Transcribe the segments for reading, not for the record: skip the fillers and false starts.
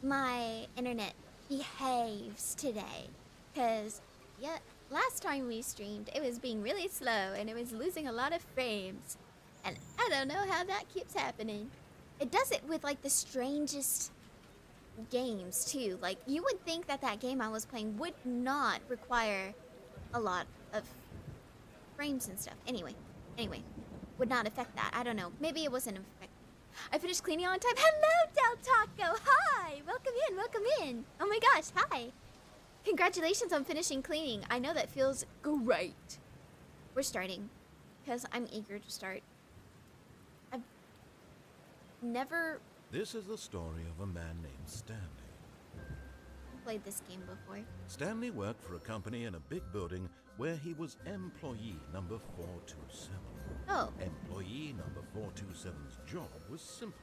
my internet behaves today. Because, yeah, last time we streamed, it was being really slow and it was losing a lot of frames. And I don't know how that keeps happening. It does it with, like, the strangest games, too. Like, you would think that that game I was playing would not require a lot of frames and stuff. Anyway, would not affect that. I don't know. Maybe it wasn't affected. I finished cleaning on time. Hello, Del Taco. Hi. Welcome in. Oh my gosh, hi. Congratulations on finishing cleaning. I know that feels great. We're starting because I'm eager to start. I've never This is the story of a man named Stanley. played this game before. Stanley worked for a company in a big building where he was employee number 427. Oh. Employee number 427's job was simple.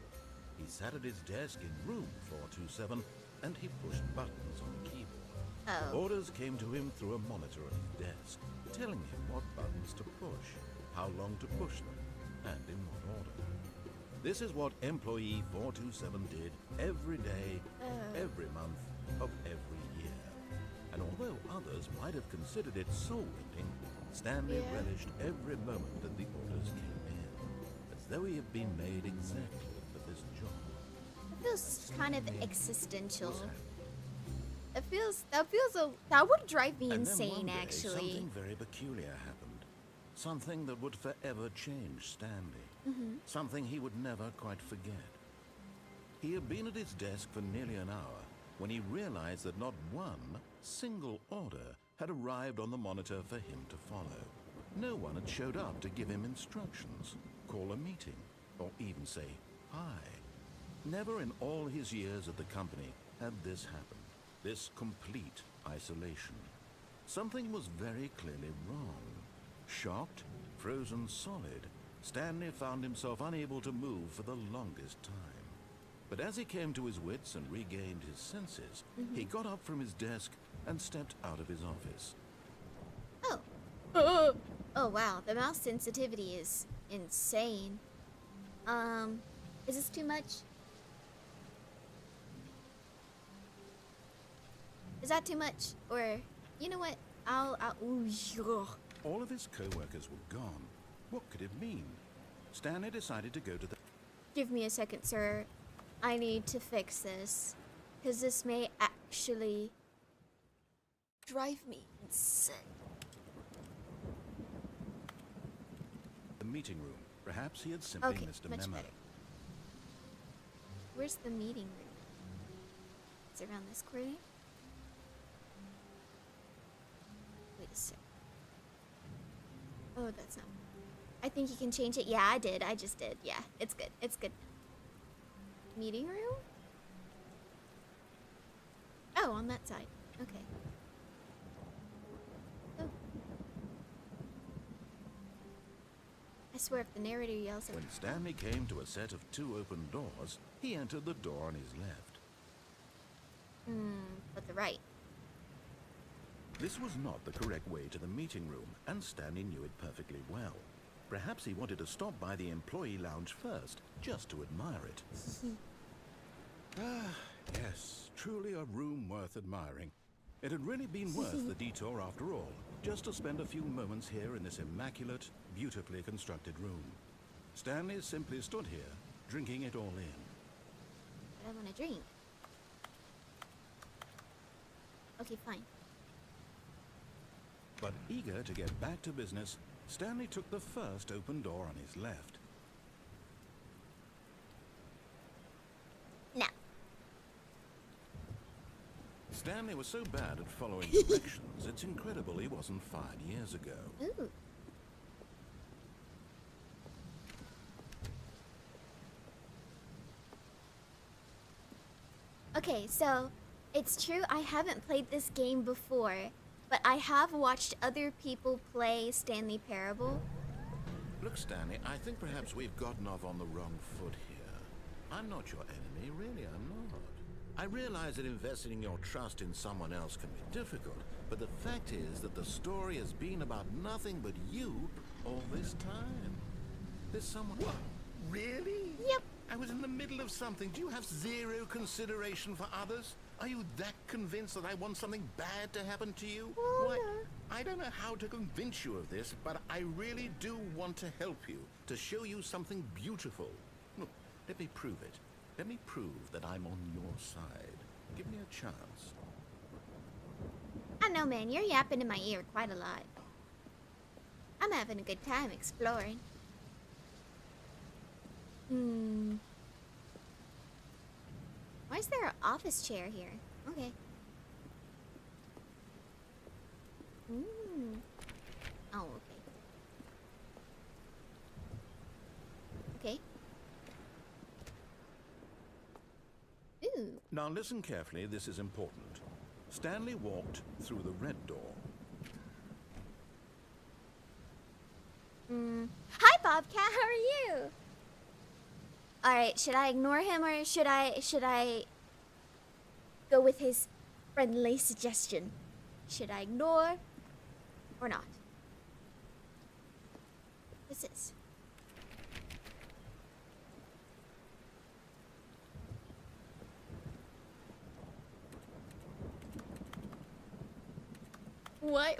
He sat at his desk in room 427 and he pushed buttons on a keyboard. Oh. Orders came to him through a monitor on his desk, telling him what buttons to push, how long to push them, and in what order. This is what employee 427 did every day, every month of every year. And although others might have considered it soul-rending, Stanley relished every moment that the orders came in, as though he had been made exactly for this job. It feels kind of existential. That would drive me insane, and then one day, actually. something very peculiar happened. Something that would forever change Stanley. Something he would never quite forget. He had been at his desk for nearly an hour when he realized that not one single order had arrived on the monitor for him to follow. No one had showed up to give him instructions, call a meeting, or even say hi. Never in all his years at the company had this happened. This complete isolation. Something was very clearly wrong. Shocked, frozen solid, Stanley found himself unable to move for the longest time. But as he came to his wits and regained his senses, he got up from his desk and stepped out of his office. Oh. Oh wow, the mouse sensitivity is insane. Is this too much? Is that too much? Or, you know what? All of his co-workers were gone. What could it mean? Stanley decided to go to the... Give me a second, sir. I need to fix this. Because this may actually drive me insane. the meeting room. Perhaps he had simply missed a much memo. better. Where's the meeting room? Is it around this corner? Wait a sec. Oh, that's not. I think you can change it. Yeah, I did. I just did. Yeah, it's good. It's good. Meeting room? Oh, on that side. Okay. Oh. I swear if the narrator yells at When Stanley came to a set of 2 open doors, he entered the door on his left. but the right. This was not the correct way to the meeting room, and Stanley knew it perfectly well. Perhaps he wanted to stop by the employee lounge first, just to admire it. Yes, truly a room worth admiring. It had really been worth the detour after all, just to spend a few moments here in this immaculate, beautifully constructed room. Stanley simply stood here, drinking it all in. But I want to drink. Okay, fine. But eager to get back to business, Stanley took the first open door on his left. Now. Stanley was so bad at following directions, it's incredible he wasn't fired years ago. Ooh. Okay, so it's true I haven't played this game before, but I have watched other people play Stanley Parable. Look, Stanley, I think perhaps we've gotten off on the wrong foot here. I'm not your enemy, really, I'm not. I realize that investing your trust in someone else can be difficult, but the fact is that the story has been about nothing but you all this time. There's someone... What? Really? Yep. I was in the middle of something. Do you have zero consideration for others? Are you that convinced that I want something bad to happen to you? Oh, Why, no. I don't know how to convince you of this, but I really do want to help you, to show you something beautiful. Look, let me prove it. Let me prove that I'm on your side. Give me a chance. I know, man. You're yapping in my ear quite a lot. I'm having a good time exploring. Why is there an office chair here? Okay. Oh, okay. Okay. Ooh. Now listen carefully, this is important. Stanley walked through the red door. Hi, Bobcat. How are you? All right. Should I ignore him or should I go with his friendly suggestion? Should I ignore or not? This is. Why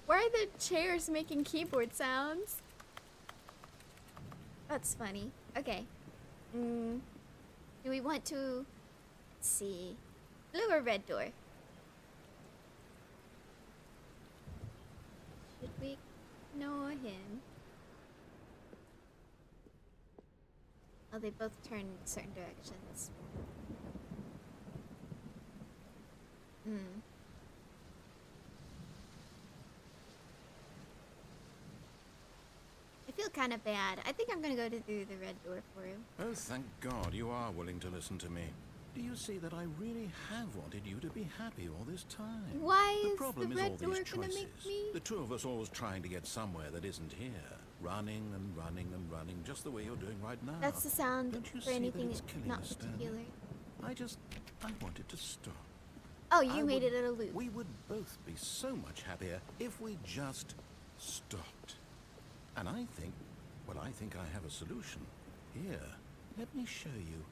are the chairs making keyboard sounds? That's funny. Okay. Do we want to, let's see, blue or red door? Should we ignore him? Oh, they both turn in certain directions. I feel kind of bad. I think I'm gonna go through the red door for him. Oh, thank God you are willing to listen to me. Do you see that I really have wanted you to be happy all this time? Why The is problem the is all red door these gonna choices. make me? The two of us always trying to get somewhere that isn't here. Running and running and running, just the way you're doing right now. That's the sound Don't you for see anything that it's killing not us, Stanley? particular. I wanted to stop. Oh, you made it at a loop. We would both be so much happier if we just stopped. And I think I have a solution. Here, let me show you.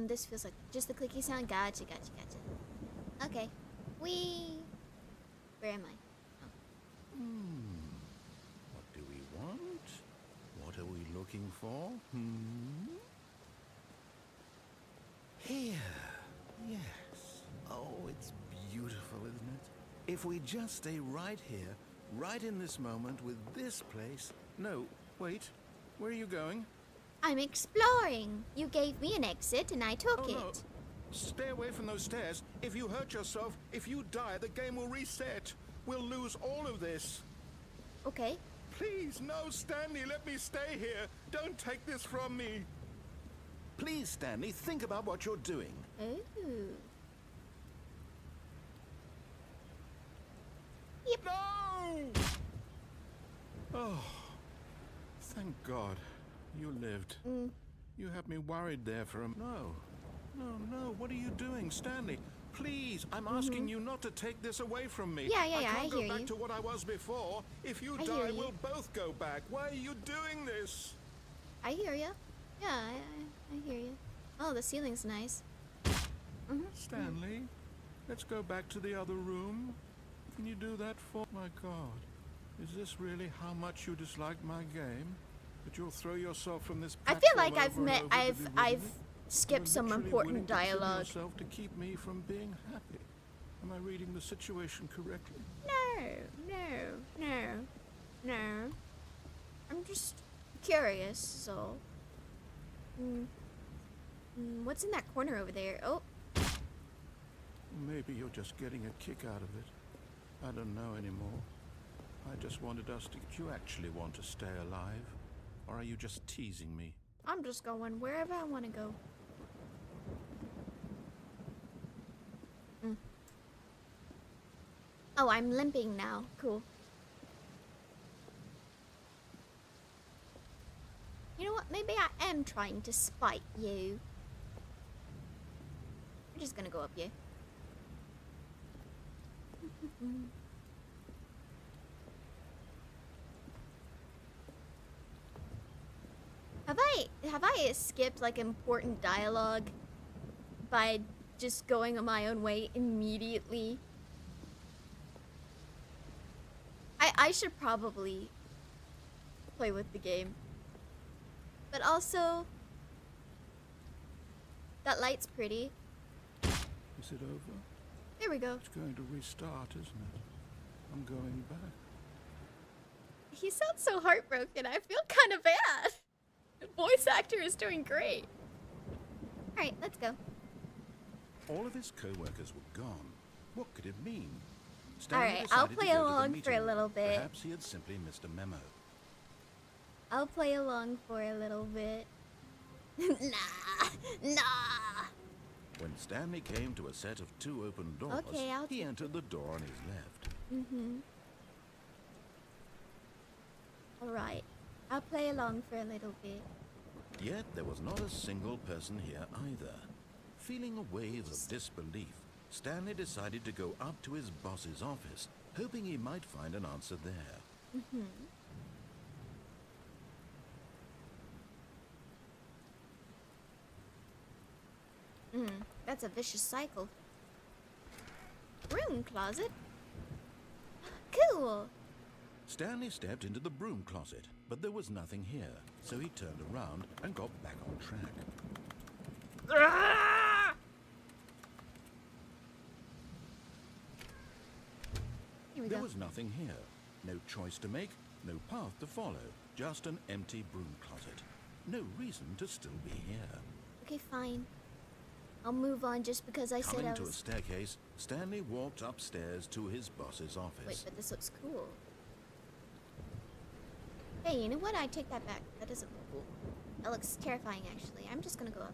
This feels like just the clicky sound. Gotcha. Okay. Where am I? What do we want? What are we looking for? Here. Yes. Oh, it's beautiful, isn't it? If we just stay right here, right in this moment with this place. No, wait. Where are you going? I'm exploring. You gave me an exit and I took it. No. Stay away from those stairs. If you hurt yourself, if you die, the game will reset. We'll lose all of this. Okay. Please, no, Stanley, let me stay here. Don't take this from me. Please, Stanley, think about what you're doing. Ooh. No! Oh, thank God. You lived. You had me worried there for a... No, what are you doing, Stanley? Please, I'm asking you not to take this away from me. Yeah, I can't I hear go back you. to what I was before. If you I die, hear you. we'll both go back. Why are you doing this? I hear ya. Yeah, I hear you. Oh, the ceiling's nice. Stanley, let's go back to the other room. Can you do that for... My God, is this really how much you dislike my game? That you'll throw yourself from this... I feel like I've skipped some important dialogue. Yourself to keep me from being happy. Am I reading the situation correctly? No. I'm just curious, so. What's in that corner over there? Oh. Maybe you're just getting a kick out of it. I don't know anymore. I just wanted us to... Do you actually want to stay alive? Or are you just teasing me? I'm just going wherever I want to go. Oh, I'm limping now. Cool. You know what? maybe I am trying to spite you. I'm just gonna go up here. Have I skipped like important dialogue by just going on my own way immediately? I should probably play with the game. But also, that light's pretty. Is it over? There we go. It's going to restart, isn't it? I'm going back. He sounds so heartbroken. I feel kind of bad. The voice actor is doing great. Alright, let's go. All of his co-workers were gone. What could it mean? Stanley Alright, I'll decided play to go to the along for meeting a room. little bit. Perhaps he had simply missed a memo. I'll play along for a little bit. Nah. When Stanley came to a set of 2 open doors, Okay, he entered the door on his left. Alright, I'll play along for a little bit. Yet there was not a single person here either. Feeling a wave of disbelief, Stanley decided to go up to his boss's office, hoping he might find an answer there. That's a vicious cycle. Broom closet? Cool! Stanley stepped into the broom closet, but there was nothing here, so he turned around and got back on track. Here we There go. was nothing here. No choice to make, no path to follow, just an empty broom closet. No reason to still be here. Okay, fine. I'll move on just because I said Coming I to a was... staircase, Stanley walked upstairs to his boss's office. Wait, but this looks cool. Hey, you know what? I take that back. That doesn't look cool. That looks terrifying, actually. I'm just gonna go up.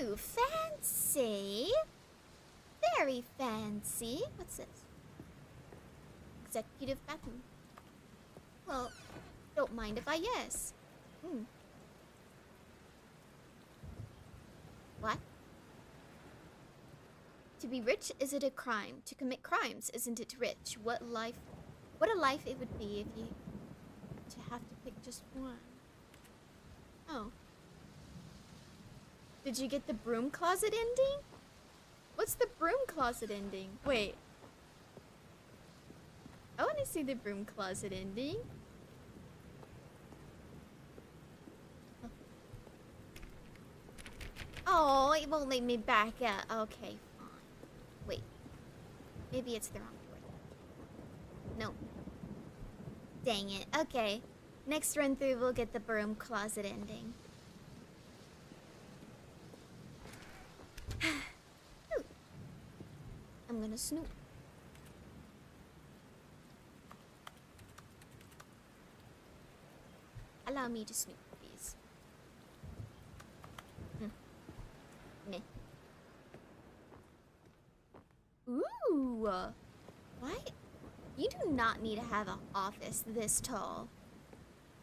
Oh, fancy! Very fancy. What's this? Executive bathroom. Well, don't mind if I yes. What? To be rich, is it a crime? To commit crimes, isn't it rich? What a life it would be if you to have to pick just one. Oh. Did you get the broom closet ending? What's the broom closet ending? Wait. I want to see the broom closet ending. Oh, it won't let me back up. Okay, fine. Wait. Maybe it's the wrong door. No. Dang it. Okay. Next run through, we'll get the broom closet ending. Ooh. I'm gonna snoop. Allow me to snoop, please. Meh. Ooh. What? You do not need to have an office this tall.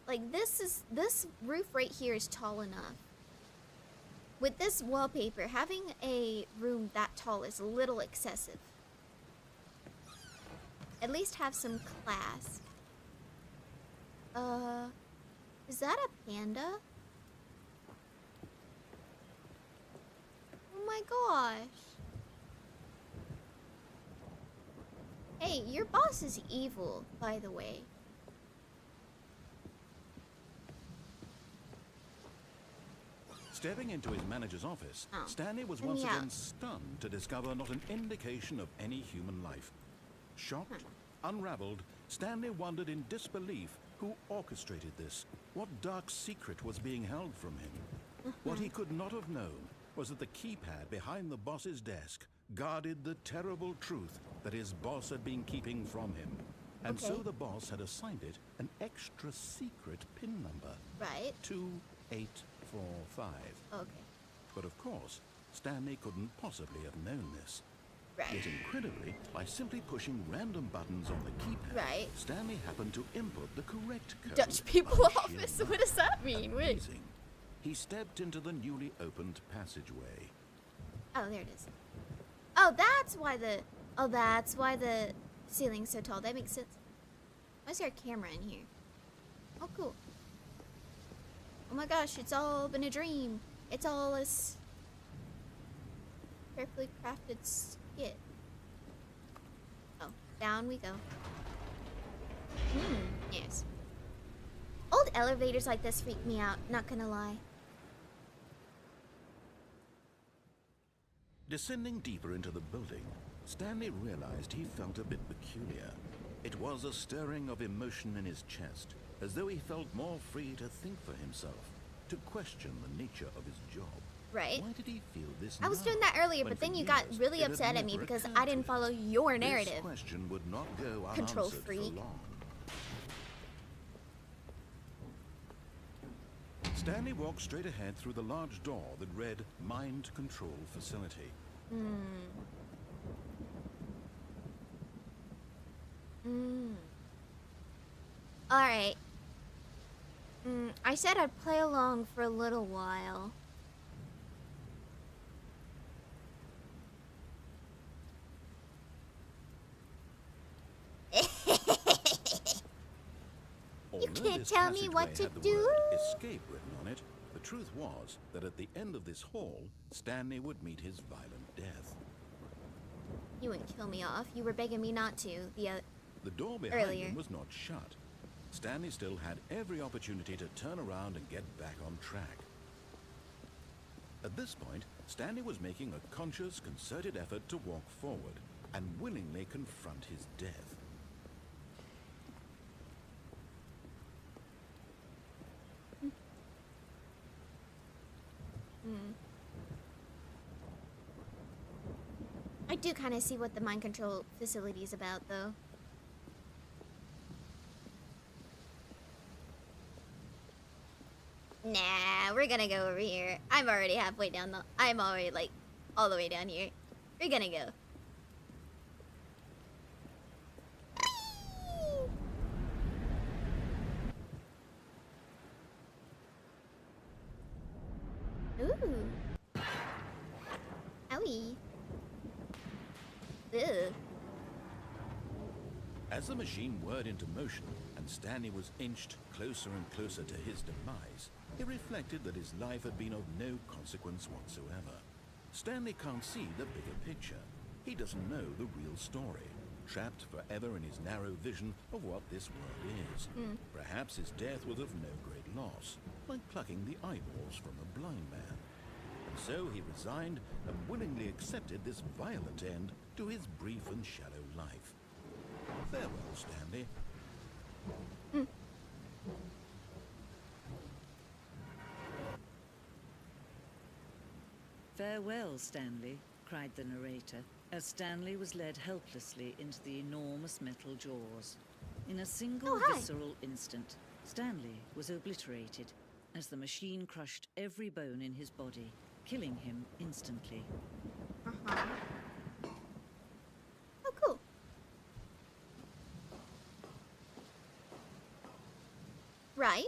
Like, this roof right here is tall enough. With this wallpaper, having a room that tall is a little excessive. At least have some class. Is that a panda? Oh my gosh. Hey, your boss is evil, by the way. Stepping into his manager's office, Oh. Stanley was Let once me again out. stunned to discover not an indication of any human life. Shocked, unraveled, Stanley wondered in disbelief who orchestrated this, what dark secret was being held from him. What he could not have known was that the keypad behind the boss's desk guarded the terrible truth that his boss had been keeping from him. And so Okay. the boss had assigned it an extra secret PIN number. Right? 2845. Okay. But of course, Stanley couldn't possibly have known this. Right. Yet incredibly, by simply pushing random buttons on the keypad, Right. Stanley happened to input the correct code. Dutch people by sheer office. luck. What does that mean? Wait. Amazing. He stepped into the newly opened passageway. Oh, there it is. Oh, that's why the. Oh, that's why the ceiling's so tall. That makes sense. Why is there a camera in here? Oh, cool. Oh my gosh, it's all been a dream. It's all a carefully crafted skit. Oh, down we go. Yes. Old elevators like this freak me out, not gonna lie. Descending deeper into the building, Stanley realized he felt a bit peculiar. It was a stirring of emotion in his chest, as though he felt more free to think for himself, to question the nature of his job. Right. Why did he feel this I was now, doing that earlier, when but then for you got years really it had upset at me never because occurred I to didn't him? follow your narrative. This question would not go Control unanswered freak. for long. Stanley walked straight ahead through the large door that read Mind Control Facility. Alright. I said I'd play along for a little while. Although can't this tell me what passageway to had the do. word escape written on it, the truth was that at the end of this hall, Stanley would meet his violent death. You wouldn't kill me off. You were begging me not to. The door behind Earlier. him was not shut. Stanley still had every opportunity to turn around and get back on track. At this point, Stanley was making a conscious, concerted effort to walk forward and willingly confront his death. I do kind of see what the mind control facility is about, though. Nah, we're gonna go over here. I'm already halfway down the... I'm already, like, all the way down here. We're gonna go. Ooh. Owie. Ugh. As the machine whirred into motion and Stanley was inched closer and closer to his demise, he reflected that his life had been of no consequence whatsoever. Stanley can't see the bigger picture. He doesn't know the real story, trapped forever in his narrow vision of what this world is. Perhaps his death was of no great loss, like plucking the eyeballs from a blind man. And so he resigned and willingly accepted this violent end to his brief and shallow life. Farewell, Stanley. "Farewell, Stanley," cried the narrator, as Stanley was led helplessly into the enormous metal jaws. In a single Oh, hi. visceral instant, Stanley was obliterated as the machine crushed every bone in his body, killing him instantly. Uh-huh. Oh, cool. Right?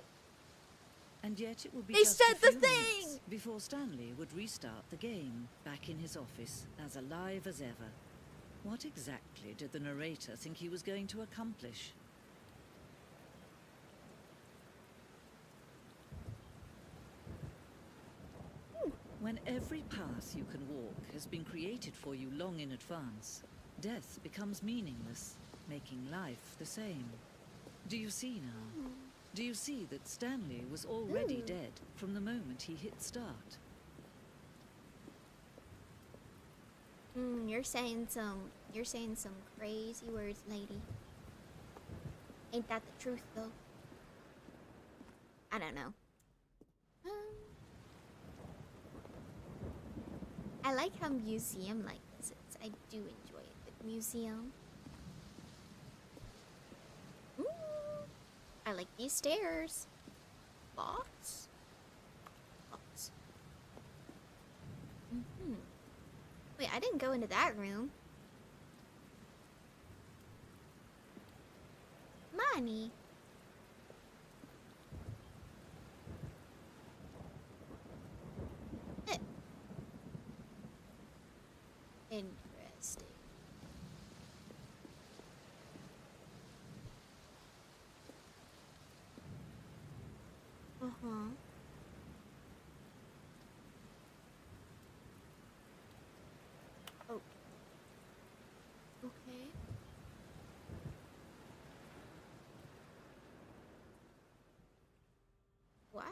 And yet it would be They just a said the few thing! minutes before Stanley would restart the game, back in his office, as alive as ever. What exactly did the narrator think he was going to accomplish? When every path you can walk has been created for you long in advance, death becomes meaningless, making life the same. Do you see now? Do you see that Stanley was already dead from the moment he hit start? You're saying some crazy words, lady. Ain't that the truth, though? I don't know. I like how museum-like this is. I do enjoy a good museum. Ooh, I like these stairs. Box? Box. Wait, I didn't go into that room. funny. Eh. Interesting. Uh-huh. Oh. Okay. What?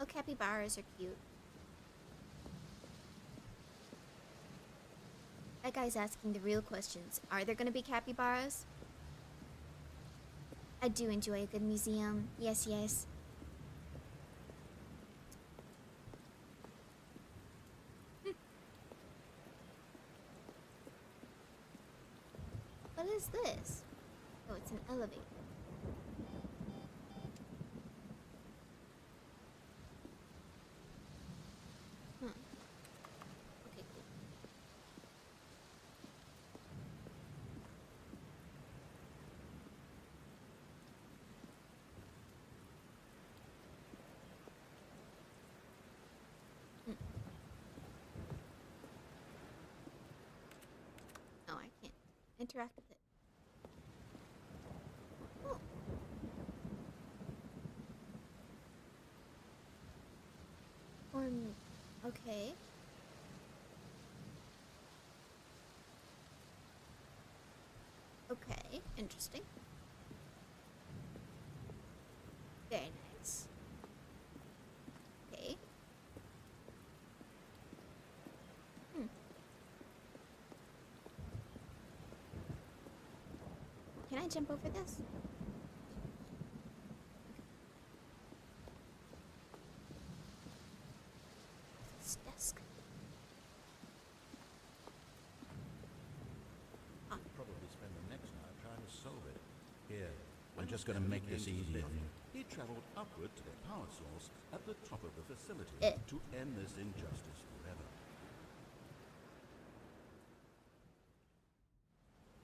Oh, capybaras are cute. That guy's asking the real questions. Are there gonna be capybaras? I do enjoy a good museum. Yes, yes. What is this? Oh, it's an elevator. Huh. Okay, cool. Hmm. No, I can't interact with it. Oh. Okay. Okay, interesting. Very nice. Okay. Hmm. Can I jump over this? This desk. I'll probably spend the next hour trying to solve it. Here, I'm just going to make this easy on you. He traveled upward to the power source at the top of the facility to end this injustice forever.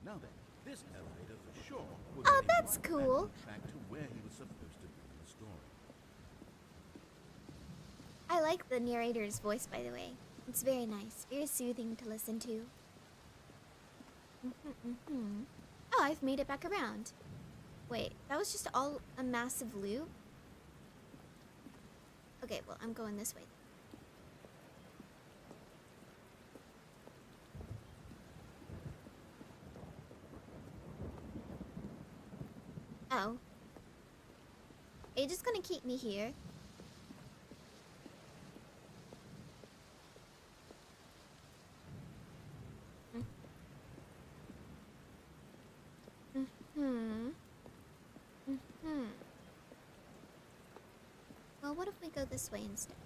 Now then, this elevator for sure will Oh, get him that's right cool. back on track to where he was supposed to be in the story. I like the narrator's voice, by the way. It's very nice, very soothing to listen to. Oh, I've made it back around. Wait, that was just all a massive loop? Okay, well, I'm going this way. Oh. Are you just gonna keep me here? Well, what if we go this way instead?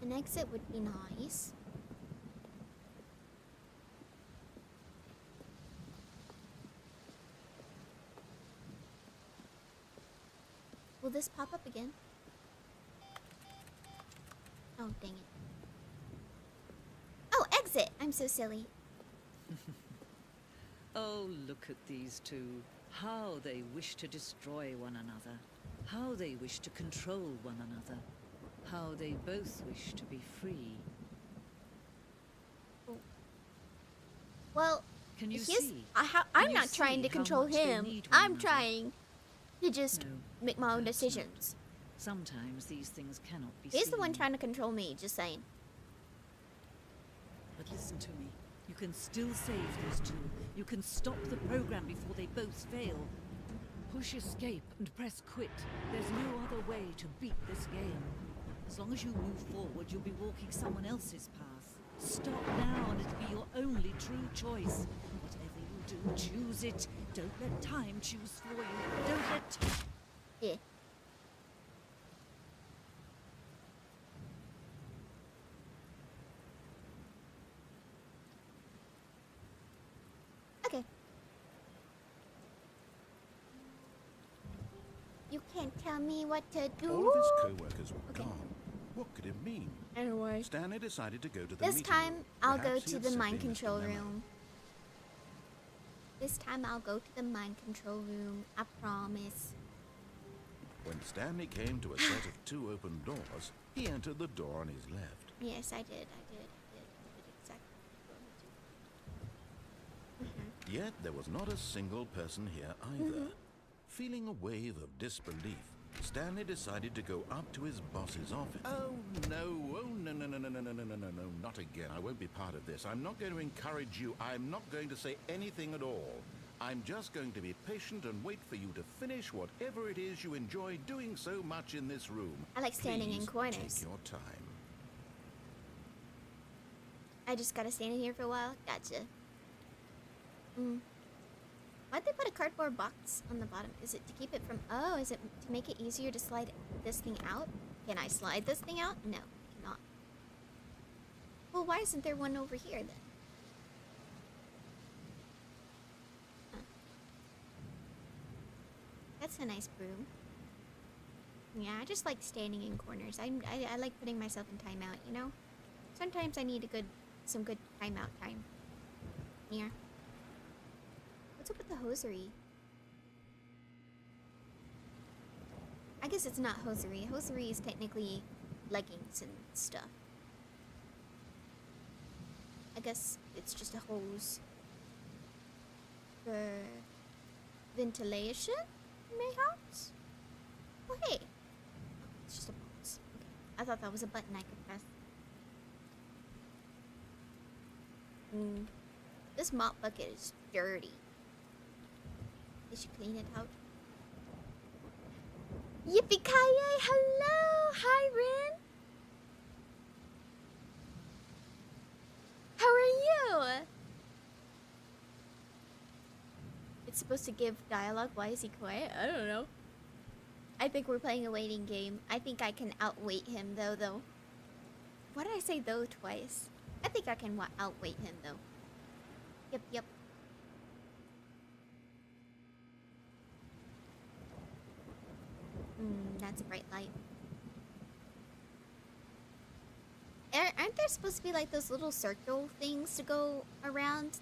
An exit would be nice. Will this pop up again? Oh, dang it. Oh, exit! I'm so silly. Oh, look at these two. How they wish to destroy one another. How they wish to control one another. How they both wish to be free. Well, Can you he's, see? I'm you not trying see to how control much they him. need one I'm another? trying to just No, make my own perhaps not. decisions. Sometimes these things cannot be He's seen. the one trying to control me, just saying. But listen to me. You can still save these two. You can stop the program before they both fail. Push escape and press quit. There's no other way to beat this game. As long as you move forward, you'll be walking someone else's path. Stop now and it'll be your only true choice. Whatever you do, choose it. Don't let time choose for you. Don't let time... Yeah. Okay. You can't tell me what to do. All of his co-workers were Okay. gone. What could it mean? Anyway. Stanley decided to go to the This meeting time, room. I'll go Perhaps he to had the simply mind missed a control memo. room. This time, I'll go to the mind control room. I promise. When Stanley came to a set of 2 open doors, he entered the door on his left. Yes, I did exactly what I wanted to. Yet there was not a single person here either. Feeling a wave of disbelief, Stanley decided to go up to his boss's office. Oh no, no, not again. I won't be part of this. I'm not going to encourage you. I'm not going to say anything at all. I'm just going to be patient and wait for you to finish whatever it is you enjoy doing so much in this room. I like standing in Please corners. Take your time. I just gotta stand in here for a while. Gotcha. Why'd they put a cardboard box on the bottom? Is it to keep it from... Oh, is it to make it easier to slide this thing out? Can I slide this thing out? No, I cannot. Well, why isn't there one over here then? Huh. That's a nice broom. Yeah, I just like standing in corners. I like putting myself in timeout, you know? Sometimes I need some good timeout time. Yeah. What's up with the hosiery? I guess it's not hosiery. Hosiery is technically leggings and stuff. I guess it's just a hose for ventilation, mayhaps? Oh, hey. Oh, it's just a box. Okay. I thought that was a button I could press. This mop bucket is dirty. They should clean it out. Yippee-ki-yay! Hello! Hi, Rin! How are you? It's supposed to give dialogue. Why is he quiet? I don't know. I think we're playing a waiting game. I think I can outwait him, though. Why did I say though twice? I think I can outweight him, though. Yep. That's a bright light. Aren't there supposed to be like those little circle things to go around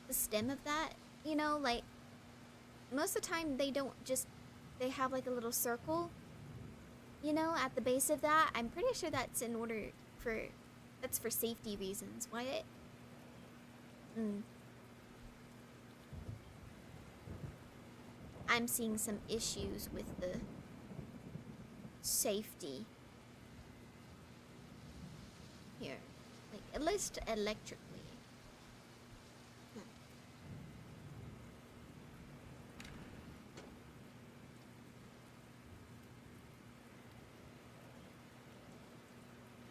the stem of that? You know, like, most of the time they don't just, they have like a little circle, you know, at the base of that. I'm pretty sure that's in order for, that's for safety reasons. Why I'm seeing some issues with the safety here, like at least electrically.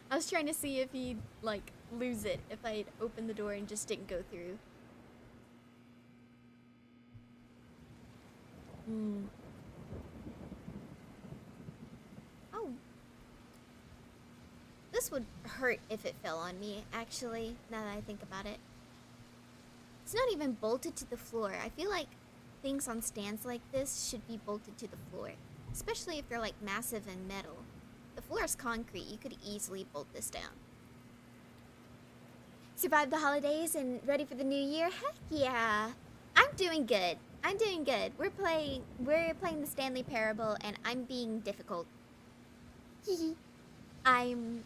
I was trying to see if he'd like lose it if I'd open the door and just didn't go through. Oh. This would hurt if it fell on me, actually, now that I think about it. It's not even bolted to the floor. I feel like things on stands like this should be bolted to the floor, especially if they're like massive and metal. The floor is concrete. You could easily bolt this down. Survived the holidays and ready for the new year? Heck yeah! I'm doing good. We're playing the Stanley Parable, and I'm being difficult. I'm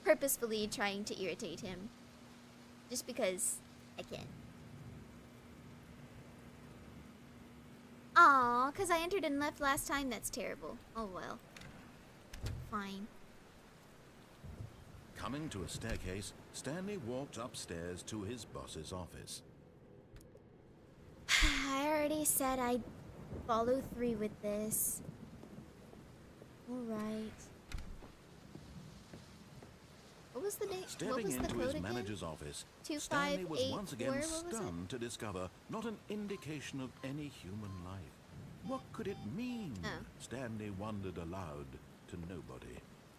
purposefully trying to irritate him, just because I can. Aw, because I entered and left last time. That's terrible. Oh well. Fine. Coming to a staircase, Stanley walked upstairs to his boss's office. I already said I'd follow through with this. Alright. What was the name? What Stepping was the into code his again? manager's office, 2584, Stanley was once again what was it? stunned to discover not an indication of any human life. What could it mean? Oh. Stanley wondered aloud to nobody.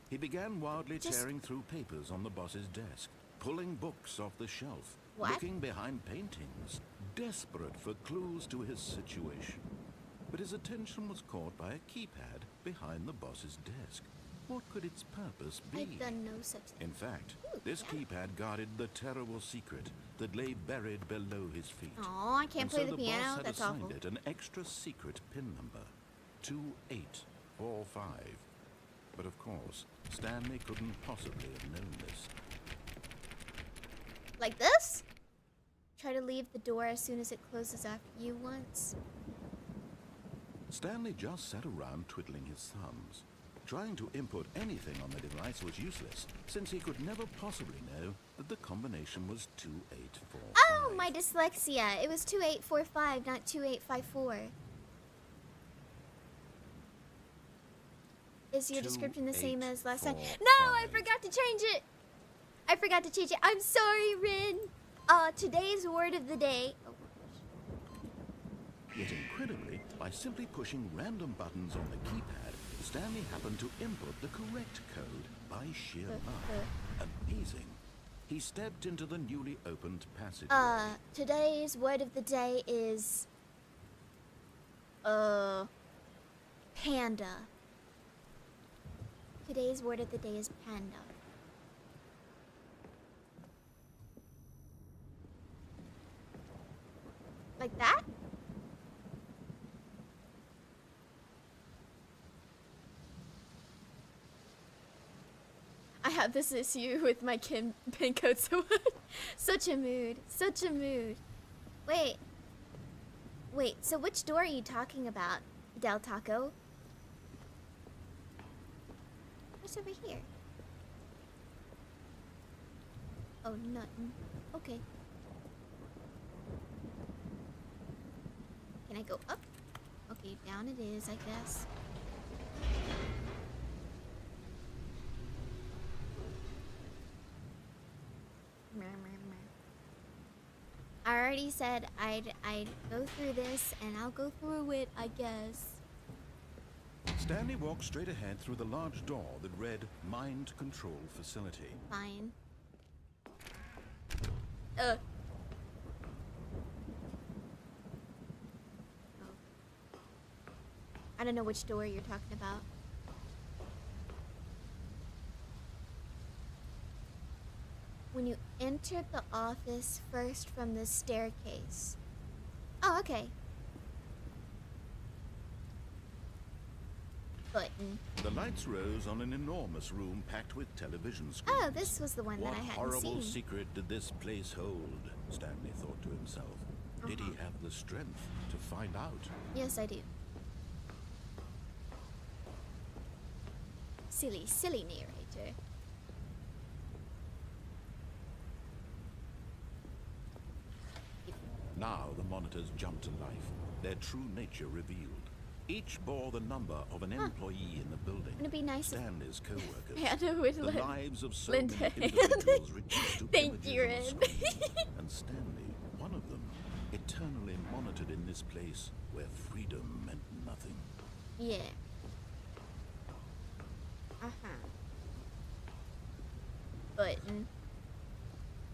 He began wildly tearing through papers on the boss's desk, pulling books off the shelf, What? looking behind paintings, desperate for clues to his situation. but his attention was caught by a keypad behind the boss's desk. What could its purpose be? I've done no such thing. In fact, Ooh, this yeah. keypad guarded the terrible secret that lay buried below his feet. Oh, I can't And play so the boss piano. had That's assigned awful. it an extra secret pin number, 2845. But of course, Stanley couldn't possibly have known this. Like this? Try to leave the door as soon as it closes after you once. Stanley just sat around twiddling his thumbs. Trying to input anything on the device was useless, since he could never possibly know that the combination was 2845. Oh, my dyslexia. It was 2845, not 2854. Is your description the same as last time? No, I forgot to change it. I forgot to change it. I'm sorry, Rin. Today's word of the day. Oh, Yet incredibly, by simply pushing random buttons on the keypad, Stanley happened to input the correct code by sheer luck. Amazing. He stepped into the newly opened passageway. Today's word of the day is panda. Today's word of the day is panda. Like that? I have this issue with my pin code so much. Such a mood. Such a mood. Wait. Wait, so which door are you talking about, Del Taco? What's over here? Oh, nothing. Okay. Can I go up? Okay, down it is, I guess. I already said I'd go through this, and I'll go through it, I guess. Stanley walked straight ahead through the large door that read Mind Control Facility. Fine. I don't know which door you're talking about. When you enter the office first from the staircase. Oh, okay. Button. The lights rose on an enormous room packed with television screens. Oh, this was the one that I hadn't What horrible seen. secret did this place hold? Stanley thought to himself. Did he have the strength to find out? Yes, I do. Silly, silly narrator. Now the monitors jumped to life, their true nature revealed. Each bore the number of an employee in the building. Wouldn't it be nice if Stanley's co-workers. Hannah would The let lives of so lend many a individuals reduced to Thank you, images on a Red. screen. And Stanley, one of them, eternally monitored in this place where freedom meant nothing. Yeah. Uh-huh. Button.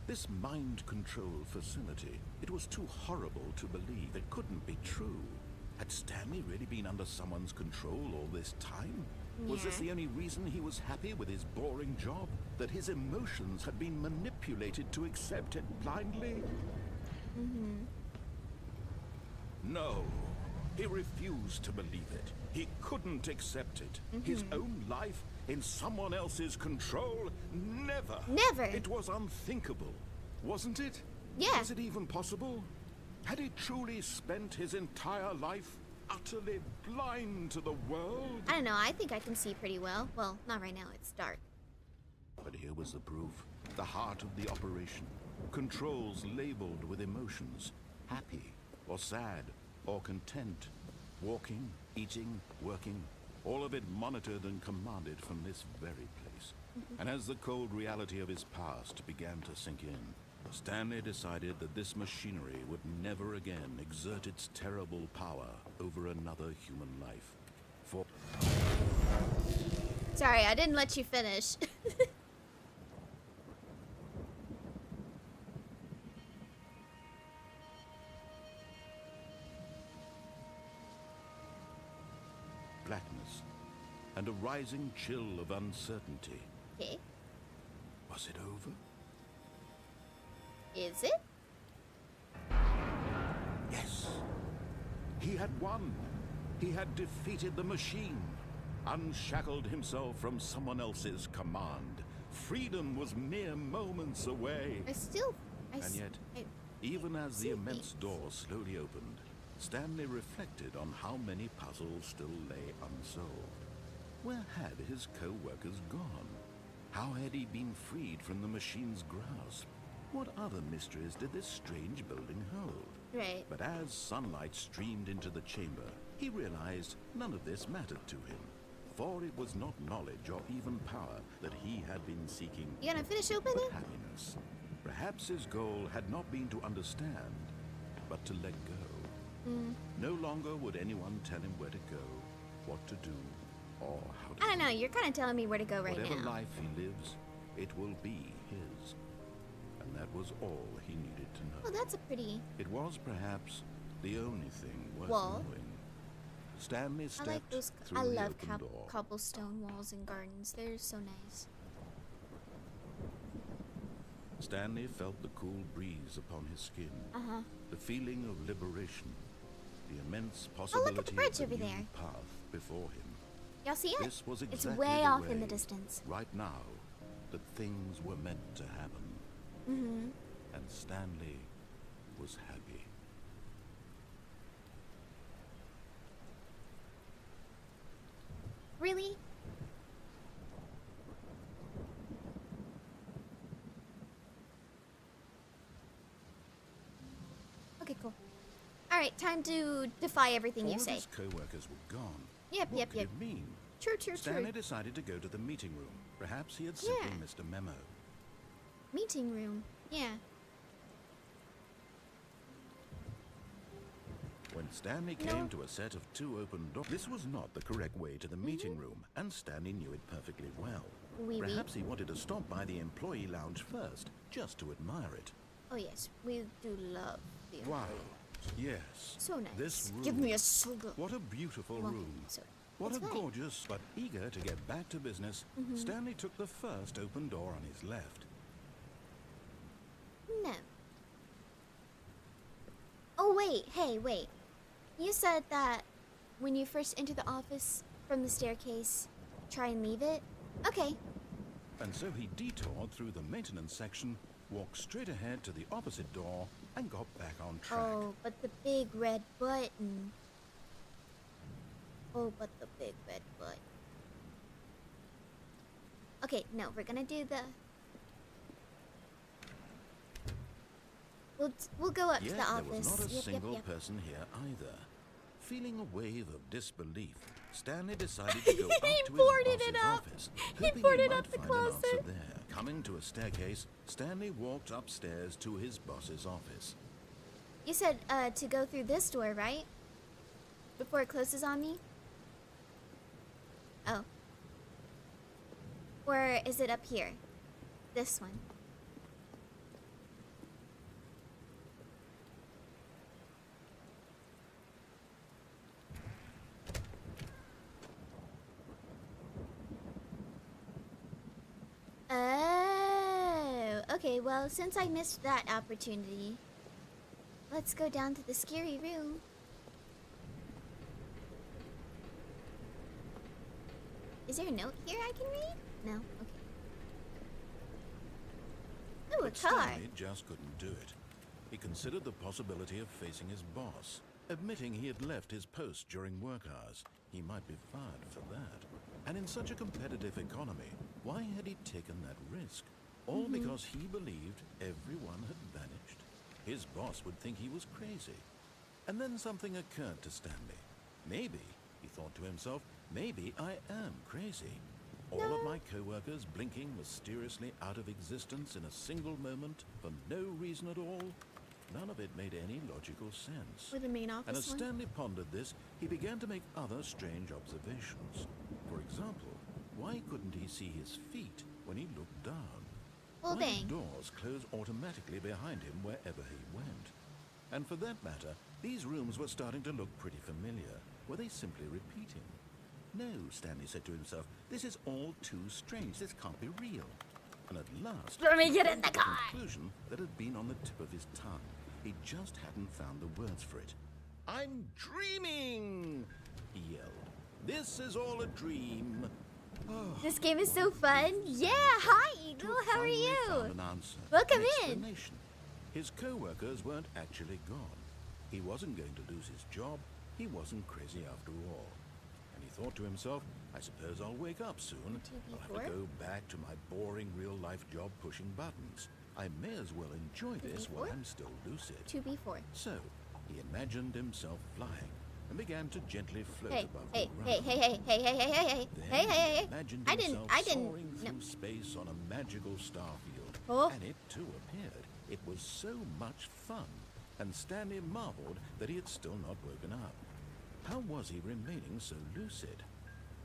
This mind control facility, it was too horrible to believe. It couldn't be true. Had Stanley really been under someone's control all this time? Was this Yeah. the only reason he was happy with his boring job? That his emotions had been manipulated to accept it blindly? Mm-hmm. No. He refused to believe it. He couldn't accept it. His own life in someone else's control? Never. Never. It was unthinkable, wasn't it? Yeah. Was it even possible? Had he truly spent his entire life utterly blind to the world? I don't know, I think I can see pretty well. Well, not right now, it's dark. But here was the proof. The heart of the operation. Controls labeled with emotions. Happy, or sad, or content. Walking, eating, working. All of it monitored and commanded from this very place. And as the cold reality of his past began to sink in, Stanley decided that this machinery would never again exert its terrible power over another human life. For Sorry, I didn't let you finish. darkness and a rising chill of uncertainty. Okay. Was it over? Is it? Yes. He had won. He had defeated the machine, unshackled himself from someone else's command. Freedom was mere moments away. And yet, even as the immense door slowly opened, Stanley reflected on how many puzzles still lay unsolved. Where had his co-workers gone? How had he been freed from the machine's grasp? What other mysteries did this strange building hold? Right. But as sunlight streamed into the chamber, he realized none of this mattered to him. For it was not knowledge or even power that he had been seeking, You gonna finish opening? but happiness. Perhaps his goal had not been to understand, but to let go. No longer would anyone tell him where to go, what to do, or how to I don't know. live. You're kind of telling me where to go right Whatever now. life he lives, it will be his. And that was all he needed to know. Oh, that's a pretty. It was perhaps the only thing worth Wall. knowing. Stanley I stepped like those. through I the love open door. cobblestone walls and gardens. They're so nice. Stanley felt the cool breeze upon his skin, the feeling of liberation, the immense Oh, look possibility at the bridge of over a new there. path before him. Y'all see it? This was It's exactly way the off in the way, distance. right now, that things were meant to happen. And Stanley was happy. Really? Okay, cool. All right, time to defy everything All you of say. his co-workers were gone. Yep, What yep, could yep. it mean? True, true, Stanley true. decided to go to the meeting room. Perhaps he had simply Yeah. missed a memo. Meeting room. Yeah. When Stanley No. came to a set of two open doors, this was not the correct way to the meeting room, and Stanley knew it perfectly well. Oui, oui. Perhaps he wanted to stop by the employee lounge first, just to admire it. Oh yes, we do love the. Wow. Yes. So nice. This room. Give me a soda. What a beautiful Well, room. soda. What That's a fine. gorgeous, but eager to get back to business, Stanley took the first open door on his left. No. Oh wait, hey, wait. You said that when you first enter the office from the staircase, try and leave it? Okay. And so he detoured through the maintenance section, walked straight ahead to the opposite door, and got back on track. Oh, but the big red button. Oh, but the big red button. Okay, no, we're gonna do the. We'll go up to Yet the there office. was not a Yep, single yep. person here either. Feeling a wave of disbelief, Stanley decided to go up He to his boarded boss's it up. office, He hoping boarded might up the find an answer closet. there. Coming to a staircase, Stanley walked upstairs to his boss's office. You said to go through this door, right? Before it closes on me? Oh. Or is it up here? This one. Oh, okay, well, since I missed that opportunity, let's go down to the scary room. Is there a note here I can read? No? Okay. Oh, a But car. Stanley just couldn't do it. He considered the possibility of facing his boss, admitting he had left his post during work hours. He might be fired for that. And in such a competitive economy, why had he taken that risk? All because he believed everyone had vanished. His boss would think he was crazy. And then something occurred to Stanley. Maybe, he thought to himself, maybe I am crazy. All of my co-workers blinking mysteriously out of existence in a single moment for no reason at all. None of it made any logical sense. Or the main And as office one? Stanley pondered this, he began to make other strange observations. For example, why couldn't he see his feet when he looked down? Well, Why dang. did doors close automatically behind him wherever he went? And for that matter, these rooms were starting to look pretty familiar. Were they simply repeating? No, Stanley said to himself, this is all too strange. This can't be real. And at last, Let me he get came in the to car. conclusion that had been on the tip of his tongue. He just hadn't found the words for it. I'm dreaming, he yelled. This is all a dream. This game is so fun. Yeah, hi, Eagle. How are Finally found you? an answer, Welcome an in. explanation. His co-workers weren't actually gone. He wasn't going to lose his job. He wasn't crazy after all. And he thought to himself, I suppose I'll wake up soon. I'll have to go back to my boring real-life job pushing buttons. I may as well enjoy this while I'm still lucid. 2B4. So, he imagined himself flying and began to gently float Hey, above hey, the hey, ground. hey, hey, hey, hey, hey, hey, hey, Then hey, hey, he hey. imagined I didn't, himself no. soaring through space on a magical star field. Oh. And it too appeared. It was so much fun. And Stanley marveled that he had still not woken up. How was he remaining so lucid?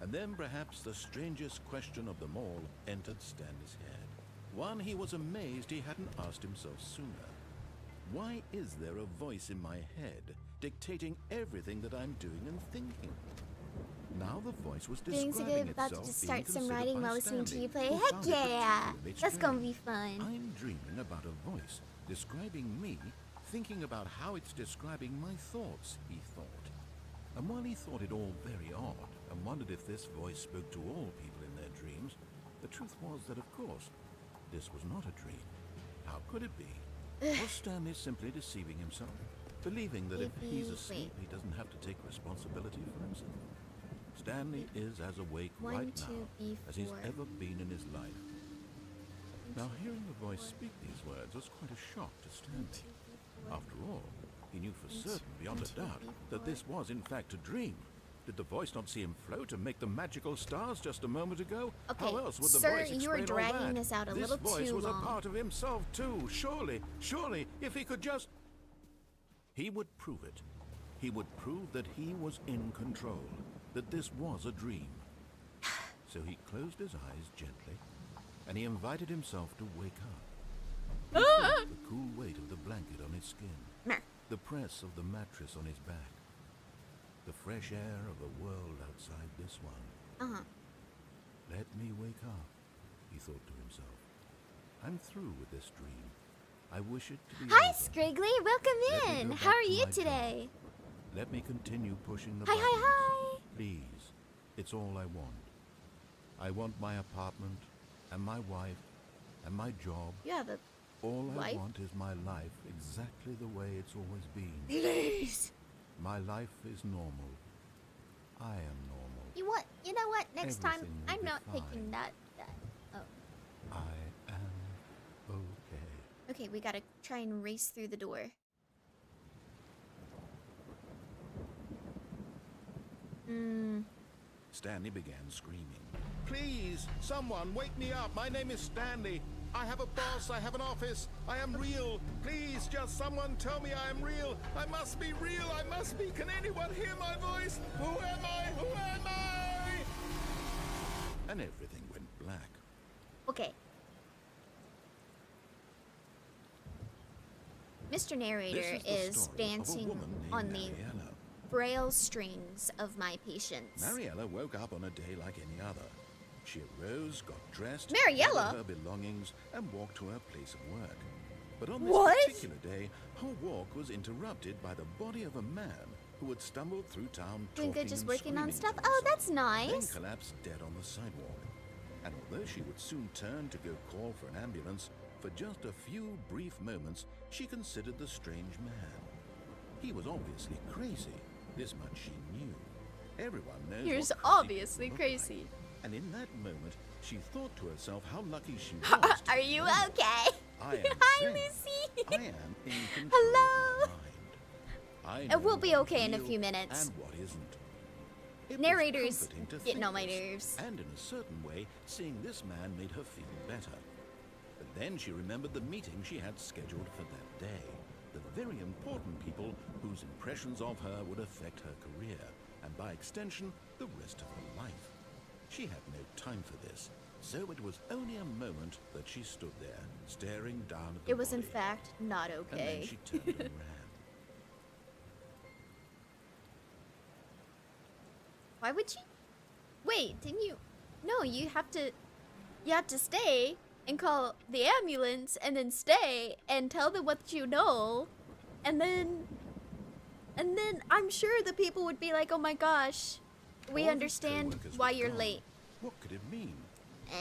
And then perhaps the strangest question of them all entered Stanley's head. One he was amazed he hadn't asked himself sooner. Why is there a voice in my head dictating everything that I'm doing and thinking? Now the voice was Feeling so describing good, about to itself just being start some considered writing by while listening to Stanley, you play. who Heck found it yeah! particularly That's gonna strange. be fun. I'm dreaming about a voice describing me, thinking about how it's describing my thoughts, he thought. And while he thought it all very odd and wondered if this voice spoke to all people in their dreams, the truth was that, of course, this was not a dream. How could it be? Was Stanley simply deceiving himself, believing that if he's asleep, he doesn't have to take responsibility for himself? Stanley is as awake right now as he's ever been in his life. Now, hearing the voice speak these words was quite a shock to Stanley. After all, he knew for certain, beyond a doubt, that this was in fact a dream. Did the voice not see him float and make the magical stars just a moment ago? Okay, How else would the sir, voice you are explain all dragging that? this out a This little voice too was long. a part of himself too. Surely, if he could just... He would prove it. He would prove that he was in control, that this was a dream. So he closed his eyes gently, and he invited himself to wake up. He felt the cool weight of the blanket on his skin, the press of the mattress on his back, the fresh air of the world outside this one. Let me wake up, he thought to himself. I'm through with this dream. I wish it to be Hi, over. Scriggly. Let Welcome me in. go How back are to you my job. today? Let me continue pushing the Hi, buttons. hi, hi. Please, it's all I want. I want my apartment, and my wife, and my job. You have a All I wife? want is my life exactly the way it's always been. please. My life is normal. I am normal. You know what? Next time, Everything will I'm be not fine. taking that. Oh, I am okay. okay. We gotta try and race through the door. Stanley began screaming. Please, someone, wake me up. My name is Stanley. I have a boss. I have an office. I am real. Please, just someone tell me I am real. I must be real. I must be. Can anyone hear my voice? Who am I? Who am I? And everything went black. Okay. Mr. Narrator This is is the story of a dancing woman named on the Mariella. frail strings of my patience. Mariella woke up on a day like any other. She arose, got dressed, Mariella? gathered her belongings, and walked to her place of work. But on this What? particular day, her walk was interrupted by the body of a man who had stumbled through town Doing talking good, just and working on screaming stuff. to Oh, himself, that's nice. Then collapsed dead on the sidewalk. And although she would soon turn to go call for an ambulance, for just a few brief moments, she considered the strange man. He was obviously crazy. This much she knew. Everyone knows You're what crazy obviously people look like. crazy. And in that moment, she thought to herself how lucky she was. to Are be you woman. okay? I am Hi, sane. Lucy. I am in control Hello. of my mind. I know We'll be what is okay in a real few minutes. And what isn't. It was Narrator's comforting to getting think on my this, nerves. And in a certain way, seeing this man made her feel better. But then she remembered the meeting she had scheduled for that day. The very important people whose impressions of her would affect her career, and by extension, the rest of her life. She had no time for this, so it was only a moment that she stood there, staring down at the It was in body. fact not And then okay. she turned and ran. Why would she? Wait, didn't you? No, you have to stay and call the ambulance and then stay and tell them what you know. And then I'm sure the people would be like, oh my gosh, we All the understand co-workers why were you're gone. late. What could it mean?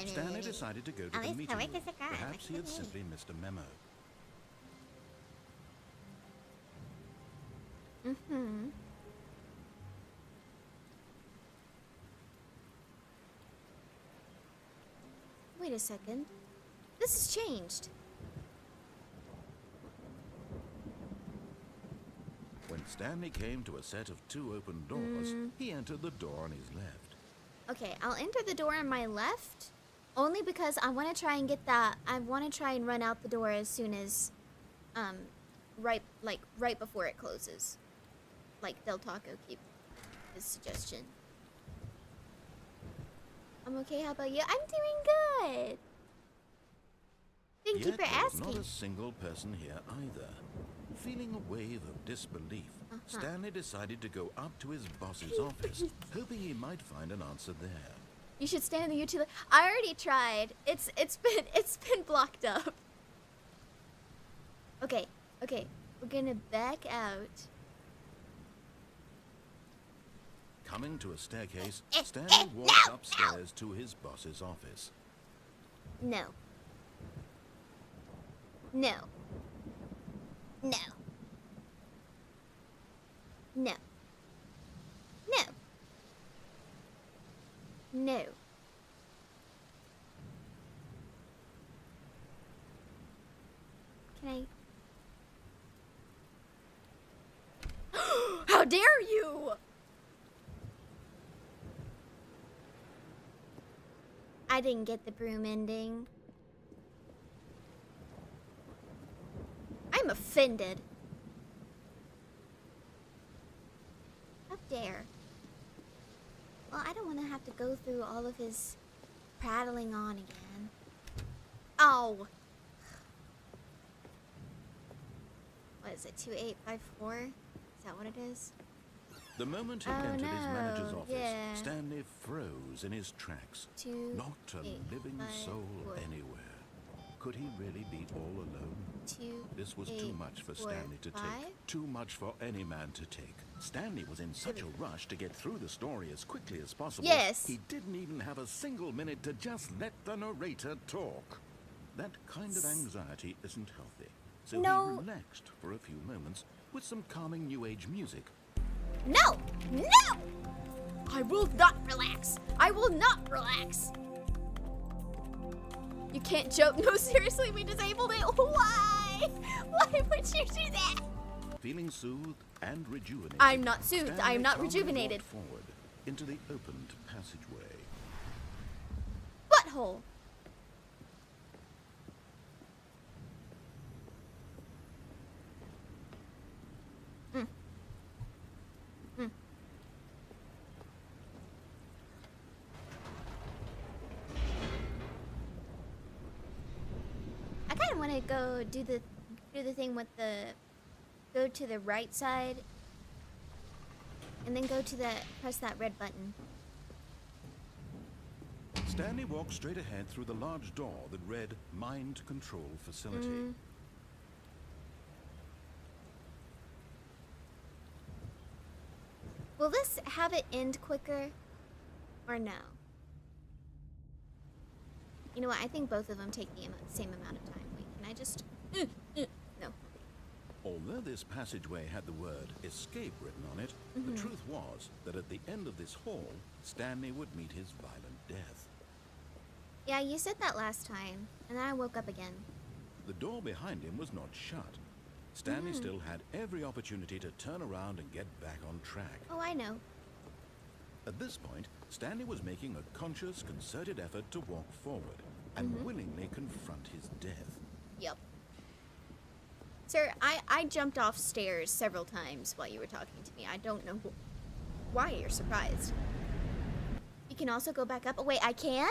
Stanley decided to go to At the least meeting. coworkers are gone. Perhaps What he had could it simply missed a memo. Mm-hmm. Wait a second. This has changed. When Stanley came to a set of 2 open doors, he entered the door on his left. Okay, I'll enter the door on my left, only because I want to try and get that. I want to try and run out the door as soon as, right before it closes. Like Del Taco keep his suggestion. I'm okay. How about you? I'm doing good. Thank you Yet for there was asking. not a single person here either. Feeling a wave of disbelief, Stanley decided to go up to his boss's office, hoping he might find an answer there. You should stand in the utility. I already tried. It's been blocked up. Okay, we're gonna back out. Coming to a staircase, Stanley walked upstairs to his boss's office. No. No. No. No. No. No. Can I? How dare you! I didn't get the broom ending. I'm offended. How dare. Well, I don't want to have to go through all of his prattling on again. Oh. What is it, 2854? Is that what it is? The moment he Oh, entered his manager's no, office, yeah. Stanley froze in his tracks. 2, Not a 8, living 5, soul 4. anywhere. Could he really be all alone? 2, This was 8, too much for 4, Stanley to 5. take. Too much for any man to take. Stanley was in such a rush to get through the story as quickly as possible. Yes. He didn't even have a single minute to just let the narrator talk. That kind of anxiety isn't healthy. So No. he relaxed for a few moments with some calming new age music. No! No! I will not relax. I will not relax. You can't joke. No, seriously, we disabled it. Why? Why would you do that? Feeling soothed and rejuvenated. I'm not soothed. Stanley I'm not calmly rejuvenated. walked forward into the opened passageway. Butthole. I kind of want to go do the thing with go to the right side and then go to press that red button. Stanley walked straight ahead through the large door that read Mind Control Facility. Will this have it end quicker or no? You know what? I think both of them take the same amount of time. Wait, can I just... No. Although this passageway had the word escape written on it, the truth was that at the end of this hall, Stanley would meet his violent death. Yeah, you said that last time, and then I woke up again. The door behind him was not shut. Stanley still had every opportunity to turn around and get back on track. Oh, I know. At this point, Stanley was making a conscious, concerted effort to walk forward and willingly confront his death. Yep. Sir, I jumped off stairs several times while you were talking to me. I don't know why you're surprised. You can also go back up. Oh, wait, I can?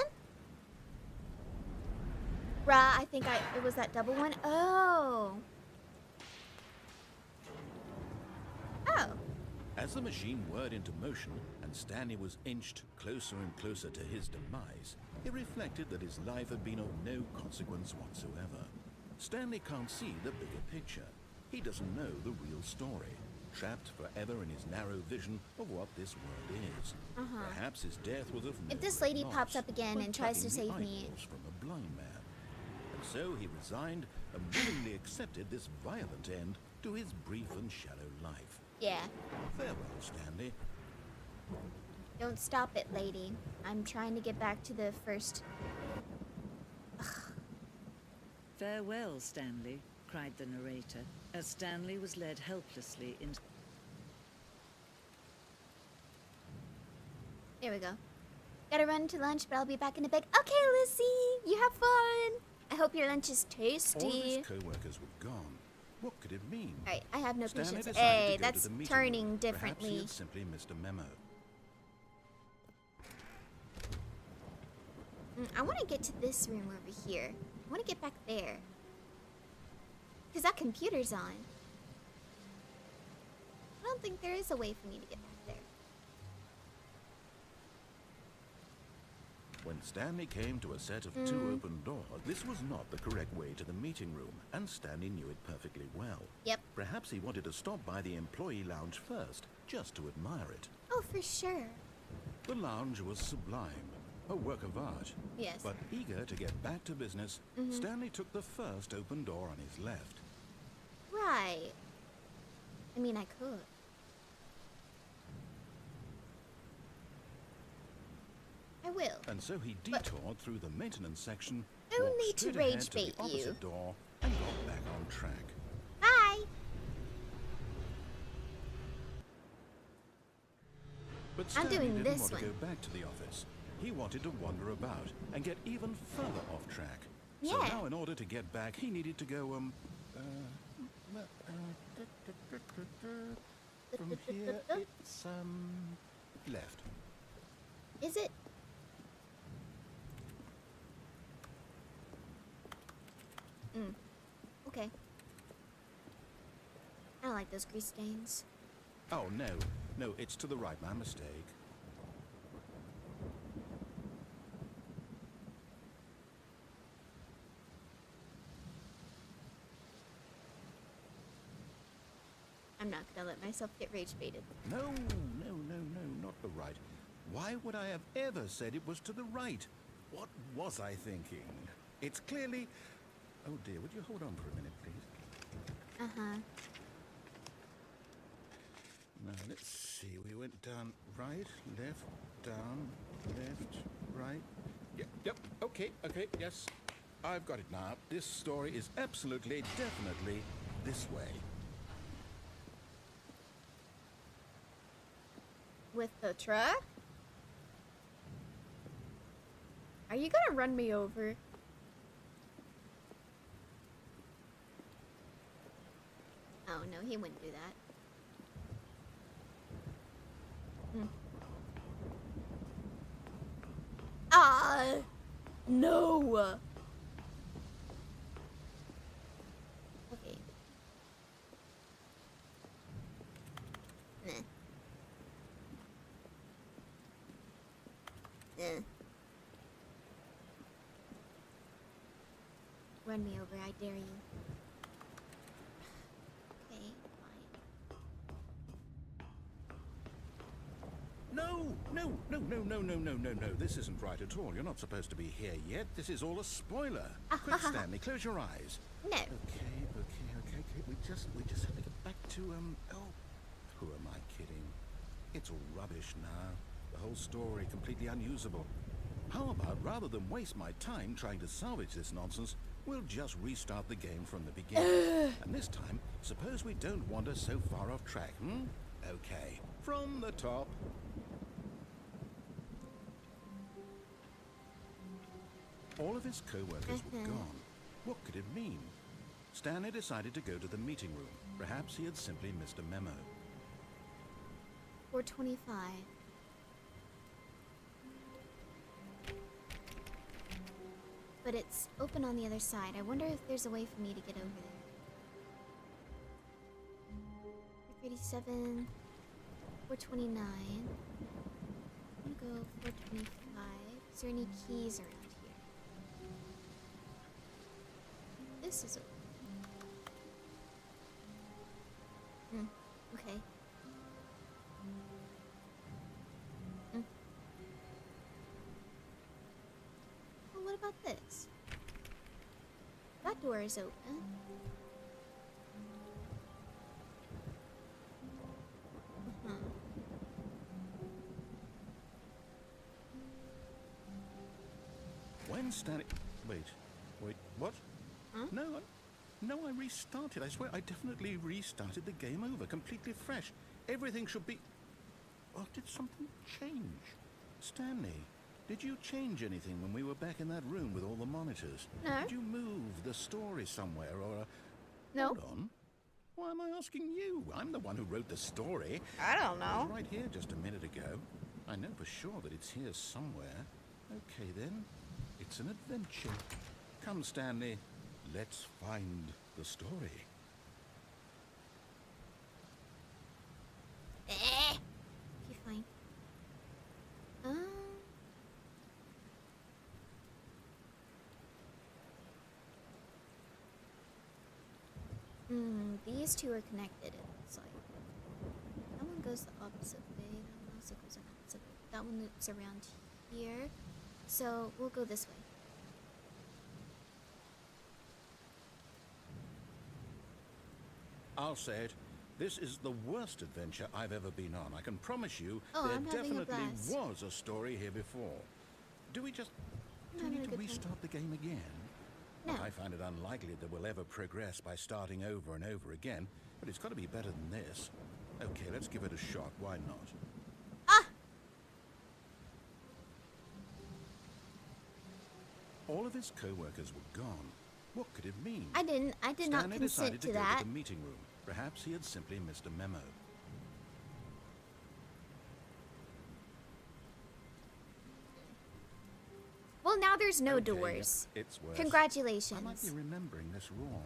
Bruh, I think it was that double one. Oh. Oh. As the machine whirred into motion and Stanley was inched closer and closer to his demise, it reflected that his life had been of no consequence whatsoever. Stanley can't see the bigger picture. He doesn't know the real story, trapped forever in his narrow vision of what this world is. Perhaps his death was of no If this lady loss, pops up again like and tries to plucking the save me. eyeballs from a blind man. And so he resigned and willingly accepted this violent end to his brief and shallow life. Yeah. Farewell, Stanley. Don't stop it, lady. I'm trying to get back to the first. Farewell, Stanley, cried the narrator, as Stanley was led helplessly into... There we go. Gotta run to lunch, but I'll be back in a bit. Okay, Lizzie, you have fun. I hope your lunch is All of tasty. his co-workers were gone. What could it mean? Alright, I have no Stanley patience. decided Hey, to go that's to the meeting turning room. Perhaps he differently. had simply missed a memo. I want to get to this room over here. I want to get back there. Because that computer's on. I don't think there is a way for me to get back there. When Stanley came to a set of two open doors, this was not the correct way to the meeting room, and Stanley knew it perfectly well. Yep. Perhaps he wanted to stop by the employee lounge first, just to admire it. Oh, for sure. The lounge was sublime, a work of art. Yes. But eager to get back to business, Stanley took the first open door on his left. Right. I mean, I could. I will. And so he detoured through the maintenance section, No walked need to straight ahead rage to the bait you. opposite door, and got back on track. Bye. But I'm Stanley doing didn't this want one. to go back to the office. He wanted to wander about and get even further off track. So Yeah. now in order to get back, he needed to go, from here, it's, left. Is it? Okay. I don't like those grease stains. Oh, no. No, it's to the right. My mistake. I'm not gonna let myself get rage baited. No, not the right. Why would I have ever said it was to the right? What was I thinking? It's clearly... Oh dear, would you hold on for a minute, please? Uh-huh. Now, let's see. We went down right, left, down, left, right. Yep, okay, yes. I've got it now. This story is absolutely, definitely this way. With the truck? Are you gonna run me over? Oh no, he wouldn't do that. Ah, no. Okay. Nah. Run me over, I dare you. Okay, fine. No. This isn't right at all. You're not supposed to be here yet. This is all a spoiler. Quick, Stanley, close your eyes. No. Okay. We just have to get back to, oh, who am I kidding? It's all rubbish now. The whole story completely unusable. How about, rather than waste my time trying to salvage this nonsense, we'll just restart the game from the beginning. And this time, suppose we don't wander so far off track, Okay, from the top. All of his co-workers were gone. What could it mean? Stanley decided to go to the meeting room. Perhaps he had simply missed a memo. 425. But it's open on the other side. I wonder if there's a way for me to get over there. 37. 429. I'm gonna go 425. Is there any keys around here? This is open. Okay. Well, what about this? That door is open. When Stanley... Wait, what? Huh? No, I restarted. I swear, I definitely restarted the game over, completely fresh. Everything should be... Oh, did something change? Stanley, did you change anything when we were back in that room with all the monitors? No. Did you move the story somewhere, or... No. Hold on. Why am I asking you? I'm the one who wrote the story. I don't It know. was right here just a minute ago. I know for sure that it's here somewhere. Okay, then. It's an adventure. Come, Stanley. Let's find the story. Okay, fine. These two are connected, it looks like. That one goes the opposite way. That one also goes the opposite way. That one loops around here. So we'll go this way. I'll say it. This is the worst adventure I've ever been on. I can promise you Oh, there I'm having a definitely blast. was a story here before. Do we just... I'm Do we having need a to good time. restart the game again? No. I find it unlikely that we'll ever progress by starting over and over again, but it's got to be better than this. Okay, let's give it a shot. Why not? Ah! All of his co-workers were gone. What could it mean? I did not Stanley consent decided to to go that. to the meeting room. Perhaps he had simply missed a memo. Well, now there's no Okay, doors. It's worse. Congratulations. I might be remembering this wrong.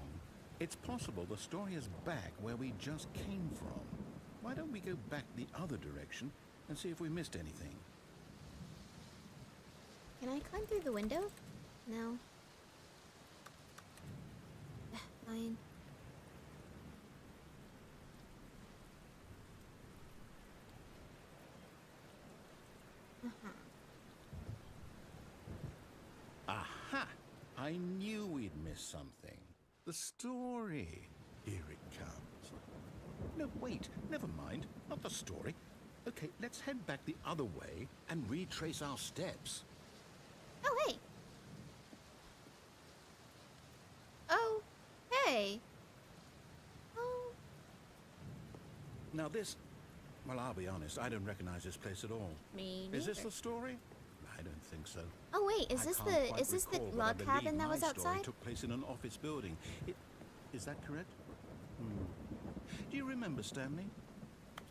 It's possible the story is back where we just came from. Why don't we go back the other direction and see if we missed anything? Can I climb through the window? No. Fine. Aha! I knew we'd missed something. The story. Here it comes. No, wait. Never mind. Not the story. Okay, let's head back the other way and retrace our steps. Oh, hey. Oh, hey. Oh. Now this... Well, I'll be honest. I don't recognize this place at all. Me Is this neither. the story? I don't think so. Oh wait, is I this can't the quite is this the recall, but I log believe cabin that my was story outside? took place in an office building. Is that correct? Do you remember, Stanley?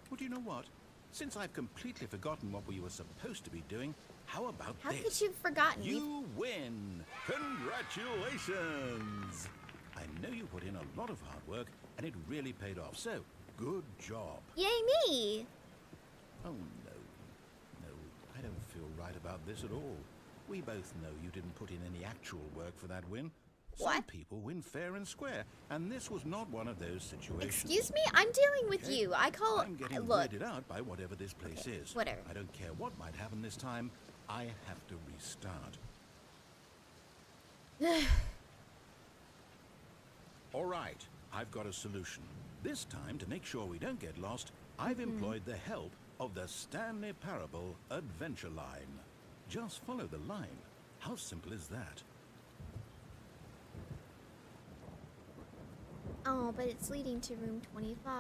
Well, do you know what? Since I've completely forgotten what we were supposed to be doing, how about How this? could you have forgotten? You win! Congratulations! I know you put in a lot of hard work, and it really paid off. So, good job. Yay me! Oh, no. No, I don't feel right about this at all. We both know you didn't put in any actual work for that win. Some What? people win fair and square, and this was not one of those situations. Excuse me? I'm dealing with Okay? you. I call I'm getting look. weirded out by whatever this place Okay, is. whatever. I don't care what might happen this time. I have to restart. All right, I've got a solution. This time, to make sure we don't get lost, I've employed the help of the Stanley Parable Adventure Line. Just follow the line. How simple is that? Oh, but it's leading to room 25.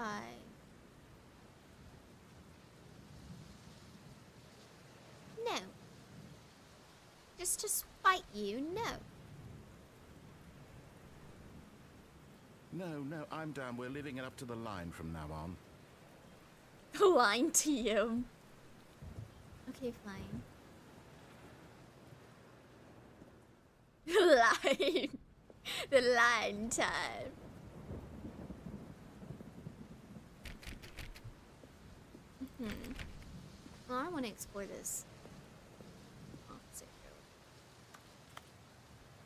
No. Just to spite you, no. No, I'm down. We're leaving it up to the line from now on. Lying to you. Okay, fine. Line. The line time. Well, I want to explore this.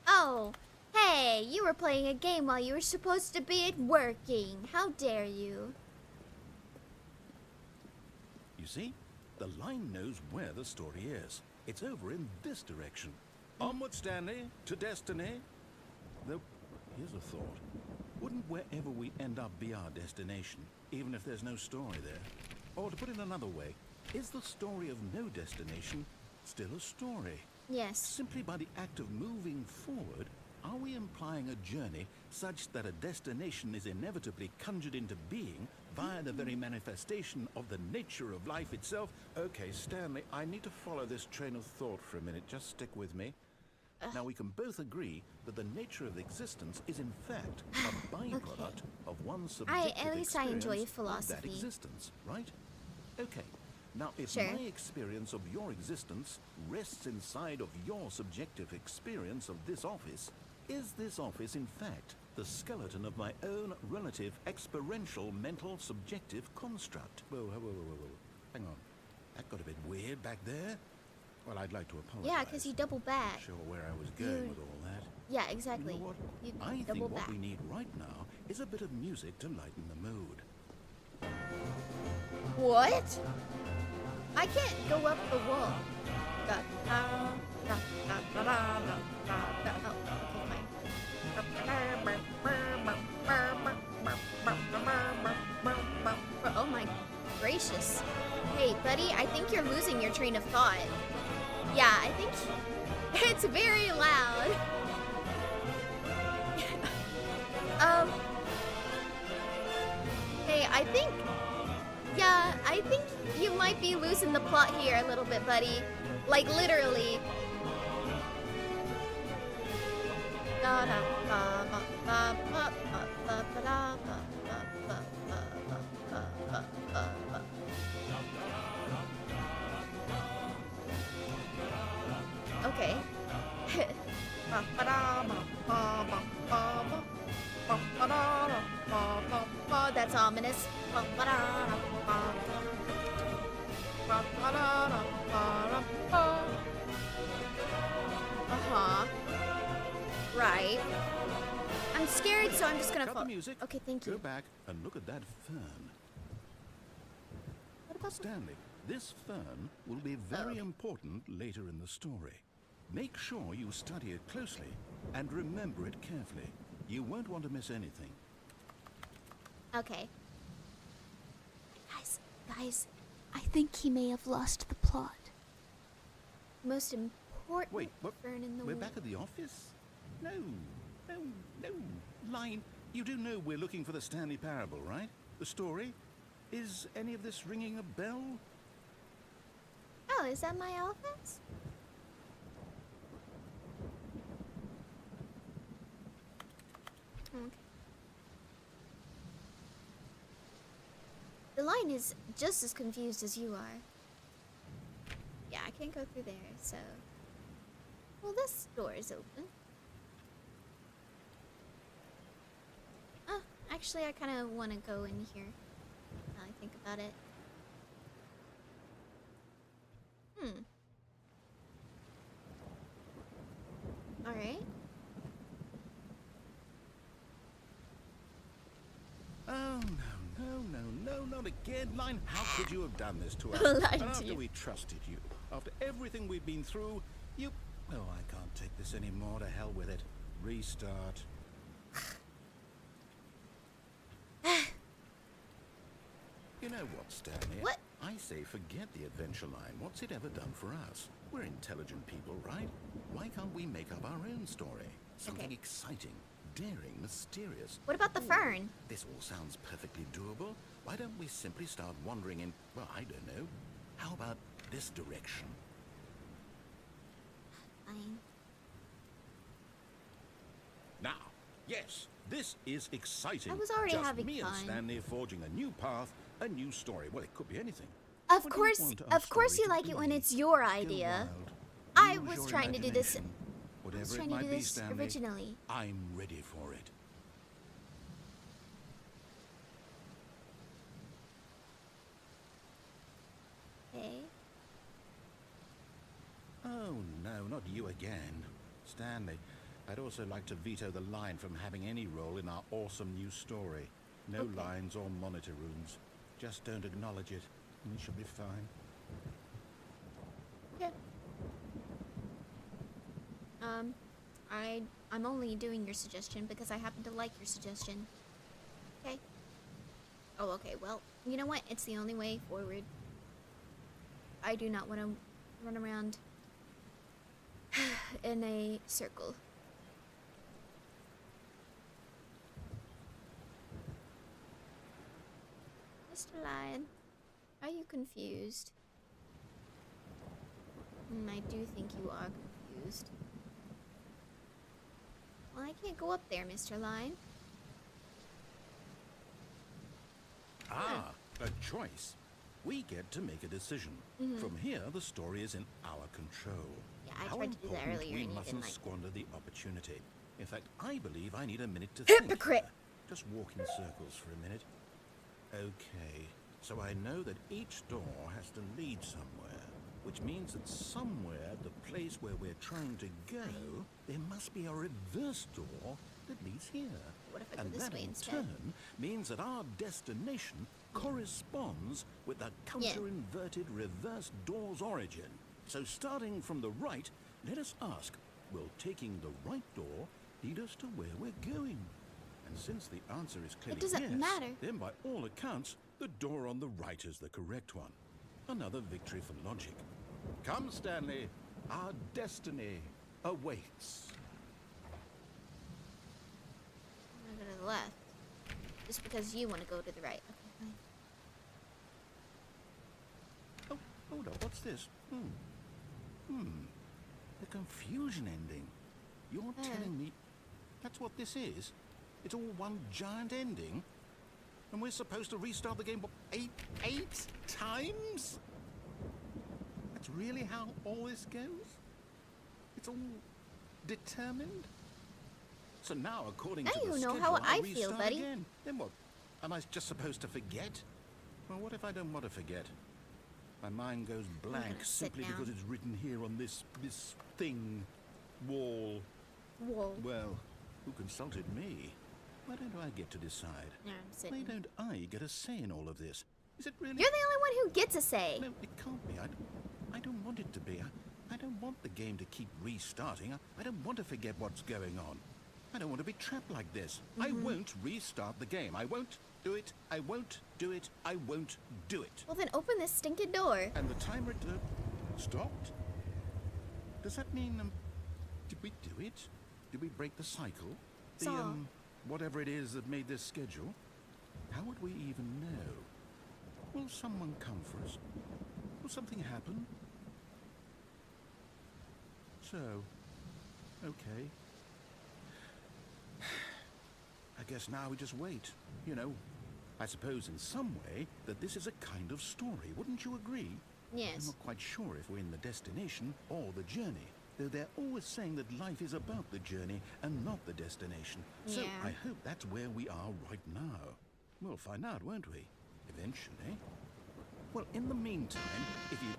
Oh, hey, you were playing a game while you were supposed to be working. How dare you? You see? The line knows where the story is. It's over in this direction. Onward, Stanley, to destiny. Though, here's a thought. Wouldn't wherever we end up be our destination, even if there's no story there? Or to put it another way, is the story of no destination still a story? Yes. Simply by the act of moving forward, are we implying a journey such that a destination is inevitably conjured into being via the very manifestation of the nature of life itself? Okay, Stanley, I need to follow this train of thought for a minute. Just stick with me. Now, we can both agree that the nature of existence is in fact a byproduct of one's subjective at least I enjoy experience of philosophy. that existence, right? Okay. Now, if Sure. my experience of your existence rests inside of your subjective experience of this office, is this office, in fact, the skeleton of my own relative experiential mental subjective construct? Whoa, whoa, whoa, whoa, whoa. Hang on. That got a bit weird back there. Well, I'd like to apologize. Yeah, because you double back. Not sure where I was going with all that. Yeah, exactly. You know what? You I think double what back. we need right now is a bit of music to lighten the mood. What? I can't go up the wall. Da, da, da, da, da, da, da, da, da. Oh, okay, fine. Oh my gracious. Hey, buddy, I think you're losing your train of thought. Yeah, I think it's very loud. Hey, I think you might be losing the plot here a little bit, buddy. Like, literally. Okay. That's ominous. Uh-huh. Right. I'm scared, so I'm just gonna Cut fall. the music. Okay, thank you. Go back and look at that fern. What about the... Stanley, this fern will be very important later in the story. Make sure you study it closely and remember it carefully. You won't want to miss anything. Okay. Guys, I think he may have lost the plot. Most important Wait, what? fern in the We're world. back at the office? No. Line, you do know we're looking for the Stanley Parable, right? The story? Is any of this ringing a bell? Oh, is that my office? Okay. The line is just as confused as you are. Yeah, I can't go through there, so... Well, this door is open. Oh, actually, I kind of want to go in here. Now I think about it. Alright. Oh, no, not again. Line, how could you have done this to us? Lied And to after you. we trusted you, after everything we've been through, you... Oh, I can't take this anymore. To hell with it. Restart. You know what, Stanley? What? I say forget the adventure line. What's it ever done for us? We're intelligent people, right? Why can't we make up our own story? Something Okay. exciting, daring, mysterious. What about the fern? This all sounds perfectly doable. Why don't we simply start wandering in, well, I don't know. How about this direction? Fine. Now, yes, this is exciting. I was already Just having me fun. and Stanley forging a new path, a new story. Well, it could be anything. Of What do you course, want our of course you story to like it when be? it's your Go idea. wild. I Use was your trying to do this- imagination. I Whatever was it trying to might do be, this Stanley, originally. I'm ready for it. not you again. Stanley, I'd also like to veto the line from having any role in our awesome new story. No Okay. lines or monitor rooms. Just don't acknowledge it, and we shall be fine. Okay. I'm only doing your suggestion because I happen to like your suggestion. Okay. Oh, okay. Well, you know what? It's the only way forward. I do not want to run around in a circle. Mr. Lion, are you confused? I do think you are confused. Well, I can't go up there, Mr. Lion. Ah, a choice. We get to make a decision. From here, the story is in our control. Yeah, I How tried to do that important earlier we and you mustn't didn't like. squander the opportunity. In fact, I believe I need a minute to Hypocrite! think. Just walk in circles for a minute. Okay, so I know that each door has to lead somewhere, which means that somewhere, the place where we're trying to go, there must be a reverse door that leads here. What if I go And this that way in instead? turn means that our destination corresponds with the counter-inverted reverse door's origin. So starting from the right, let us ask, will taking the right door lead us to where we're going? And since the answer is clearly doesn't yes, matter. then by all accounts, the door on the right is the correct one. Another victory for logic. Come, Stanley, our destiny awaits. I'm gonna go to the left. Just because you want to go to the right. Okay, fine. Oh, hold up, what's this? The confusion ending. You're telling me that's what this is? It's all one giant ending? And we're supposed to restart the game, what, eight times? That's really how all this goes? It's all determined? So now, according Now to you the know schedule, how I I'll feel, restart buddy. again. Then what? Am I just supposed to forget? Well, what if I don't want to forget? My mind goes blank gonna sit simply down. because it's written here on this thing, wall. Whoa. Well, who consulted me? Why don't I get to decide? No, I'm Why sitting. don't I get a say in all of this? Is it really? You're the only one who gets a say. No, it can't be. I don't want it to be. I don't want the game to keep restarting. I don't want to forget what's going on. I don't want to be trapped like this. I won't restart the game. I won't do it. I won't do it. I won't do it. Well, then open this stinking door. And the timer stopped? Does that mean, did we do it? Did we break the cycle? The, Saw. whatever it is that made this schedule? How would we even know? Will someone come for us? Will something happen? So, okay. I guess now we just wait. You know, I suppose in some way that this is a kind of story. Wouldn't you agree? I'm Yes. not quite sure if we're in the destination or the journey, though they're always saying that life is about the journey and not the destination. So Yeah. I hope that's where we are right now. We'll find out, won't we? Eventually. Well, in the meantime, if you...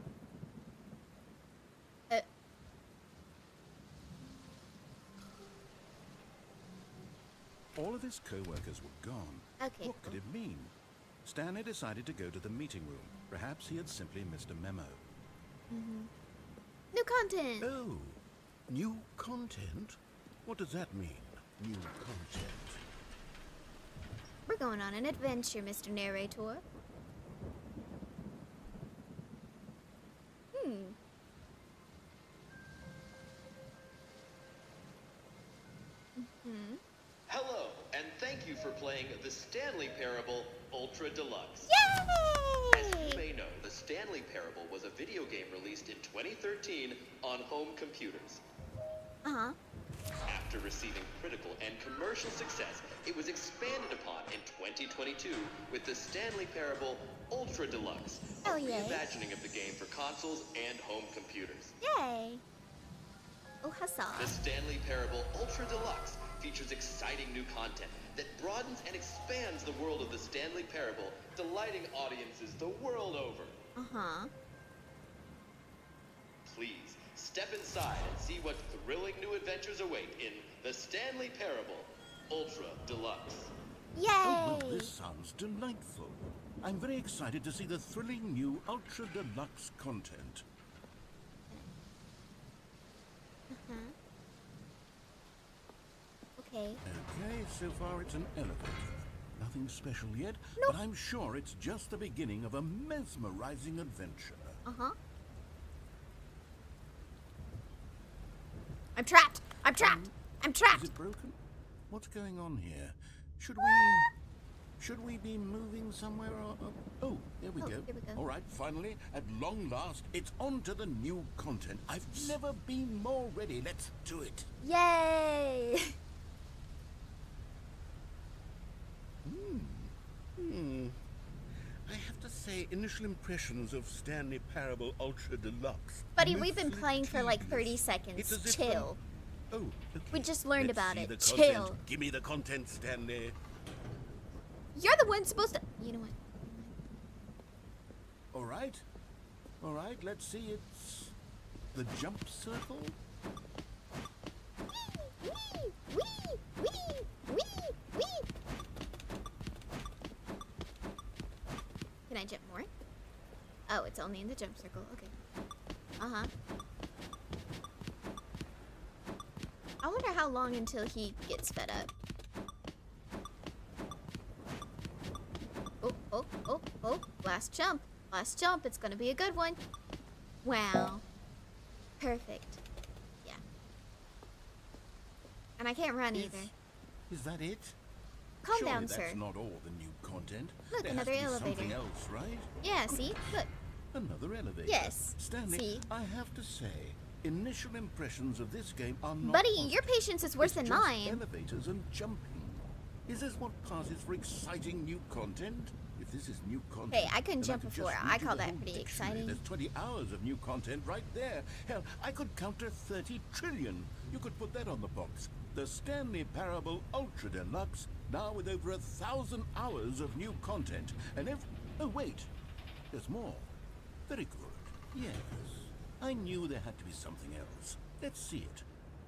All of his co-workers were gone. Okay, What could it mean? Stanley decided to go to the meeting room. Perhaps he had simply missed a memo. New content. Oh, new content? What does that mean, new content? We're going on an adventure, Mr. Narrator. Hello, and thank you for playing the Stanley Parable Ultra Deluxe. As you Yay! may know, the Stanley Parable was a video game released in 2013 on home computers. Uh-huh. After receiving critical and commercial success, it was expanded upon in 2022 with the Stanley Parable Ultra Deluxe, a Oh, yay. reimagining of the game for consoles and home computers. Yay! Oh, The huzzah. Stanley Parable Ultra Deluxe features exciting new content that broadens and expands the world of the Stanley Parable, delighting audiences the world over. Uh-huh. Please, Step inside and see what thrilling new adventures await in The Stanley Parable Ultra Deluxe. Yay! Oh, well, this sounds delightful. I'm very excited to see the thrilling new Ultra Deluxe content. Okay. Okay, so far it's an elevator. Nothing special yet, Nope. but I'm sure it's just the beginning of a mesmerizing adventure. I'm trapped! I'm trapped! I'm Is trapped! it broken? What's going on here? Should we be moving somewhere? Oh, here we go. Here we go. All right, finally, at long last, it's on to the new content. I've never been more ready. Let's do it. Yay! I have to say, initial impressions of Stanley Parable Ultra Deluxe. Buddy, we've been mostly playing for like 30 tedious. seconds. It's as if Chill. Oh, okay. We just learned Let's about see it. the Chill. content. Give me the content, Stanley. You're the one supposed to... You know what? All right. All right, let's see. It's the jump circle. Wee! Wee! Wee! Wee! Wee! Can I jump more? Oh, it's only in the jump circle. Okay. I wonder how long until he gets fed up. Oh. Last jump. Last jump. It's gonna be a good one. Wow. Perfect. Yeah. And I can't run either. Is that it? Calm Surely down, that's sir. not all the new content. Look, there another has to be elevator. something else, right? Yeah, see? Look. Another elevator. Yes, Stanley, see? I have to say, initial impressions of this game are not Buddy, positive. your patience is worse It's than just mine. elevators and jumping. Is this what passes for exciting new content? If this is new content, Hey, I couldn't then jump could before. just I read you call the that whole pretty dictionary. exciting. There's 20 hours of new content right there. Hell, I could counter 30 trillion. You could put that on the box. The Stanley Parable Ultra Deluxe, now with over 1,000 hours of new content. And oh, wait. There's more. Very good. Yes. I knew there had to be something else. Let's see it.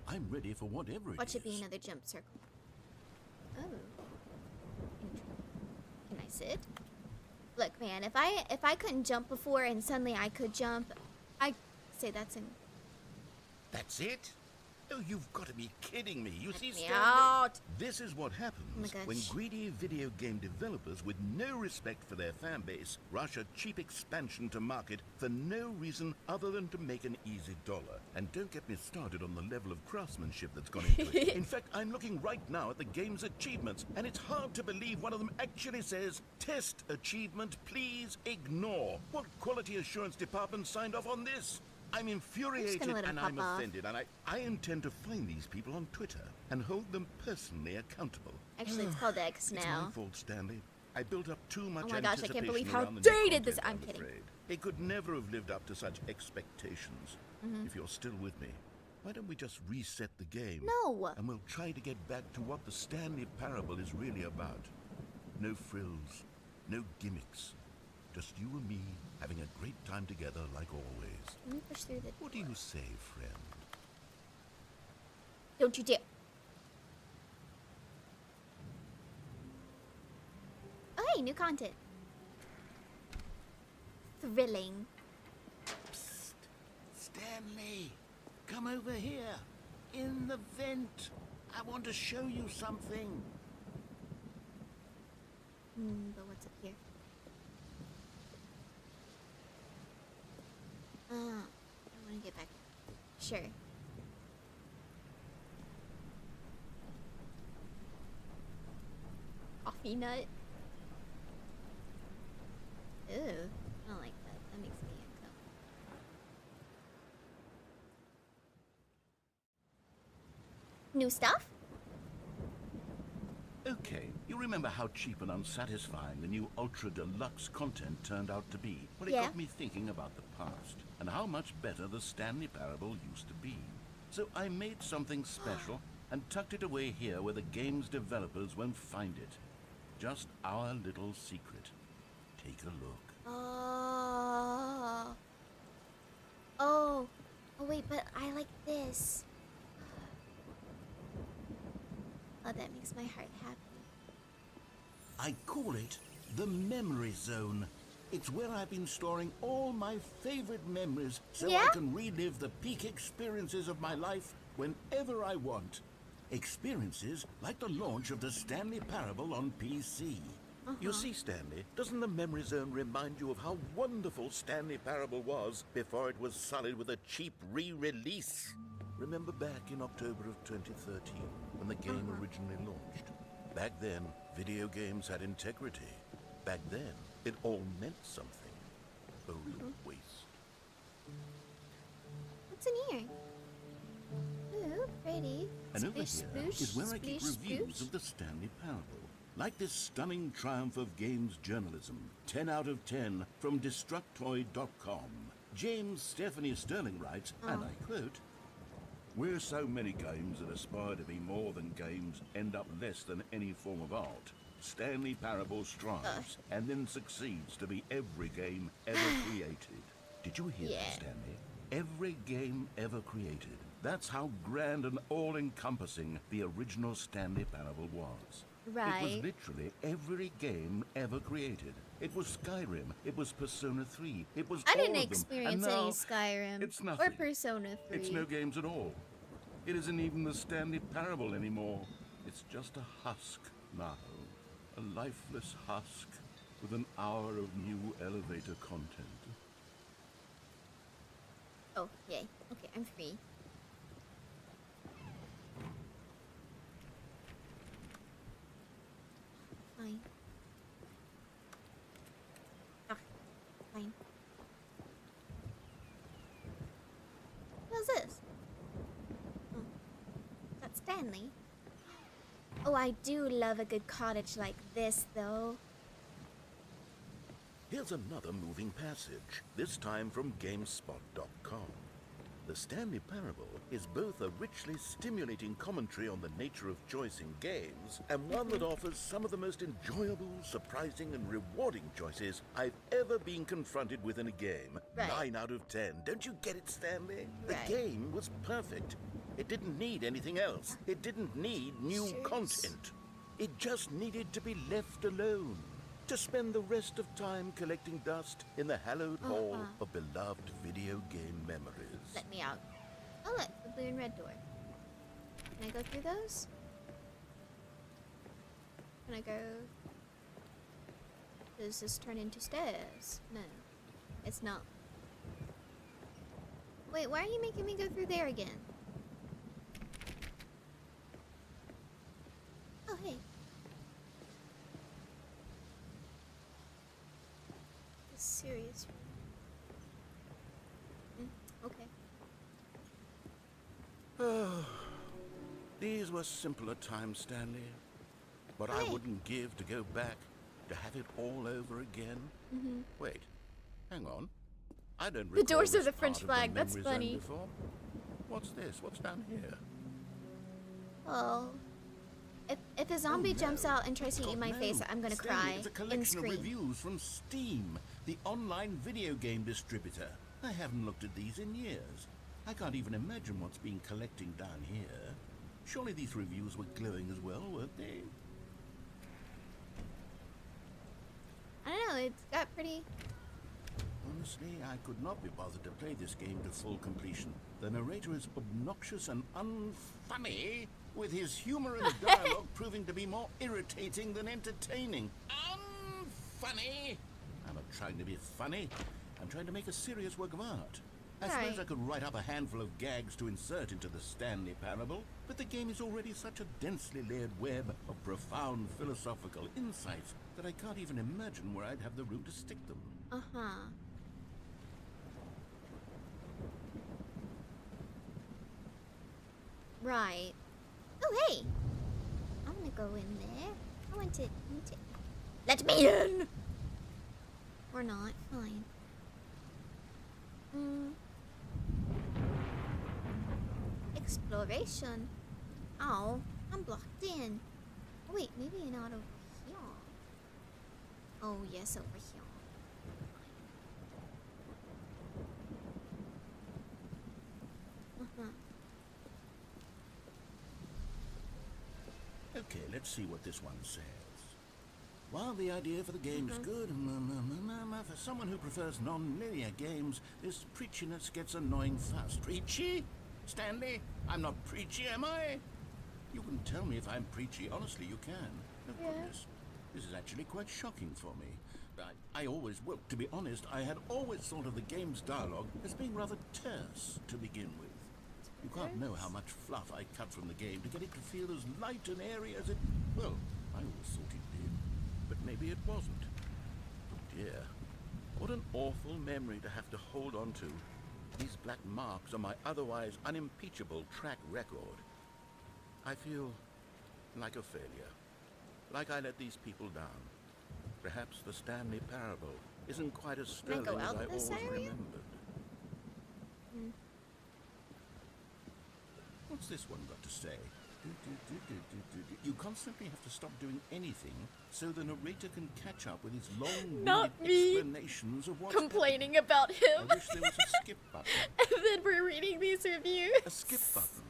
I'm ready for whatever it Watch it be is. another jump circle. Oh. Can I sit? Look, man, if I couldn't jump before and suddenly I could jump, I'd say that's an... That's it? Oh, you've got to be kidding me. You see, me Stanley? out. This is what happens Oh my when gosh. greedy video game developers with no respect for their fan base rush a cheap expansion to market for no reason other than to make an easy dollar. And don't get me started on the level of craftsmanship that's gone into it. In fact, I'm looking right now at the game's achievements, and it's hard to believe one of them actually says, "Test achievement, please ignore." What quality assurance department signed off on this? I'm infuriated let him and pop I'm off. offended, and I intend to find these people on Twitter and hold them personally accountable. Actually, it's called X It's now. my fault, Stanley. I built up too much Oh my gosh, I can't anticipation believe how around the new dated this- content, I'm kidding. afraid. It could never have lived up to such expectations. Mm-hmm. If you're still with me, why don't we just reset the game? No. And we'll try to get back to what the Stanley Parable is really about. No frills, no gimmicks. Just you and me having a great time together like always. Let me push through the... What do you say, friend? Don't you dare. Oh, hey, new content. Thrilling. Psst. Stanley, come over here. In the vent. I want to show you something. But what's up here? I want to get back. Sure. Coffee nut. Ew, I don't like that. That makes me uncomfortable. New stuff? Okay, you remember how cheap and unsatisfying the new Ultra Deluxe content turned out to be? Well, it Yeah. got me thinking about the past and how much better the Stanley Parable used to be. So I made something special and tucked it away here where the game's developers won't find it. Just our little secret. Take a look. Oh. Oh wait, but I like this. Oh, that makes my heart happy. I call it the memory zone. It's where I've been storing all my favorite memories so Yeah? I can relive the peak experiences of my life whenever I want. Experiences like the launch of the Stanley Parable on PC. You see, Stanley, doesn't the memory zone remind you of how wonderful Stanley Parable was before it was sullied with a cheap re-release? Remember back in October of 2013 when the game originally launched? Back then, video games had integrity. Back then, it all meant something. Oh, waste. What's in here? Hello, pretty. And over Splish, here sploosh, is where I keep splish, reviews sploosh. of the Stanley Parable. Like this stunning triumph of games journalism, 10 out of 10 from Destructoid.com. James Stephanie Sterling writes, and I quote, "Where so many games that aspire to be more than games end up less than any form of art, Stanley Parable strives and then succeeds to be every game ever created." Did you hear that, Stanley? Every game ever created. That's how grand and all-encompassing the original Stanley Parable was. Right. It was literally every game ever created. It was Skyrim. It was Persona 3. It was I all didn't of them. experience And any now Skyrim it's or nothing. Persona 3. It's no games at all. It isn't even the Stanley Parable anymore. It's just a husk now. A lifeless husk with an hour of new elevator content. Oh, yay. Okay, I'm free. Fine. Ah, fine. What's this? Oh, that's Stanley. Oh, I do love a good cottage like this, though. Here's another moving passage, this time from GameSpot.com. The Stanley Parable is both a richly stimulating commentary on the nature of choice in games, and one that offers some of the most enjoyable, surprising, and rewarding choices I've ever been confronted with in a game. Right. 9 out of 10. Don't you get it, Stanley? Right. The game was perfect. It didn't need anything else. It didn't need new Sure. content. It just needed to be left alone. To spend the rest of time collecting dust in the hallowed hall of beloved video game memories. Let me out. Oh, look, the blue and red door. Can I go through those? Can I go? Does this turn into stairs? No, it's not. Wait, why are you making me go through there again? Oh, hey. The serious room. Okay. These were simpler times, Stanley. But I Hey. wouldn't give to go back to have it all over again. Wait, hang on. I don't recall doors of this the French part flag, that's memory zone funny. before. What's this? What's down here? Well, if a zombie no. jumps out and tries to God, eat my no. face, I'm gonna Stanley, cry It's a and collection of scream. reviews from Steam, the online video game distributor. I haven't looked at these in years. I can't even imagine what's been collecting down here. Surely these reviews were glowing as well, weren't they? I don't know, it's got pretty. Honestly, I could not be bothered to play this game to full completion. The narrator is obnoxious and unfunny, with his humor and dialogue proving to be more irritating than entertaining. Unfunny! I'm not trying to be funny. I'm trying to make a serious work of art. I suppose Right. I could write up a handful of gags to insert into the Stanley Parable, but the game is already such a densely layered web of profound philosophical insights that I can't even imagine where I'd have the room to stick them. Uh-huh. Right. Oh, hey! I want to go in there. I want to... Let me in! Or not. Fine. Exploration. Oh, I'm blocked in. Oh, wait, maybe not over here. Oh, yes, over here. Okay, let's see what this one says. While the idea for the game is good, for someone who prefers non-linear games, this preachiness gets annoying fast. Preachy? Stanley, I'm not preachy, am I? You can tell me if I'm preachy. Honestly, you can. Oh, goodness. This is actually quite shocking for me. I always, well, to be honest, I had always thought of the game's dialogue as being rather terse to begin with. You can't know how much fluff I cut from the game to get it to feel as light and airy as it... Well, I always thought it did. But maybe it wasn't. Oh dear. What an awful memory to have to hold on to. These black marks on my otherwise unimpeachable track record. I feel like a failure. Like I let these people down. Perhaps the Stanley Parable isn't quite as sterling as I always remembered. What's this one got to say? You constantly have to stop doing anything so the narrator can catch up with his long-winded explanations of what's complaining about him. I wish there was a skip button. And then we're reading these reviews. A skip button?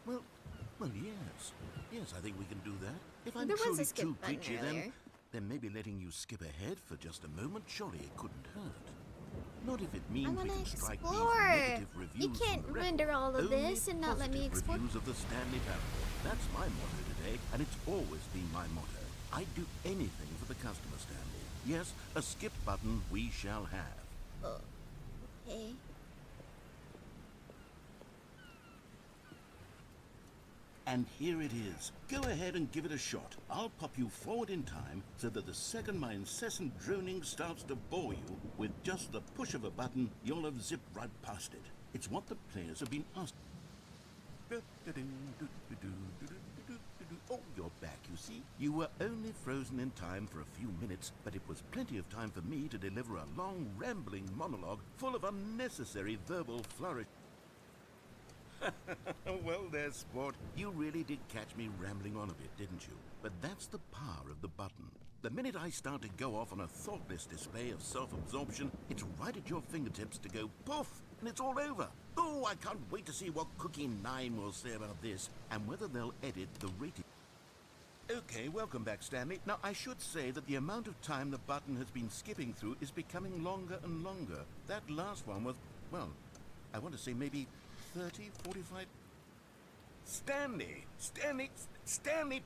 Well, yes. Yes, I think we can do that. If I'm There was truly a skip too button preachy, earlier. then maybe letting you skip ahead for just a moment, surely it couldn't hurt. Not if it means I we wanna can strike these explore. negative reviews. You can't from the render record. all of Only this and not let me positive explore. reviews of the Stanley Parable. That's my motto today, and it's always been my motto. I'd do anything for the customer, Stanley. Yes, a skip button we shall have. Oh, okay. And here it is. Go ahead and give it a shot. I'll pop you forward in time so that the second my incessant droning starts to bore you, with just the push of a button, you'll have zipped right past it. It's what the players have been asked. Oh, you're back, you see. You were only frozen in time for a few minutes, but it was plenty of time for me to deliver a long, rambling monologue full of unnecessary verbal flourish. Well there, sport. You really did catch me rambling on a bit, didn't you? But that's the power of the button. The minute I start to go off on a thoughtless display of self-absorption, it's right at your fingertips to go poof, and it's all over. Oh, I can't wait to see what Cookie 9 will say about this, and whether they'll edit the rating. Okay, welcome back, Stanley. Now, I should say that the amount of time the button has been skipping through is becoming longer and longer. That last one was, well, I want to say maybe 30, 45... Stanley,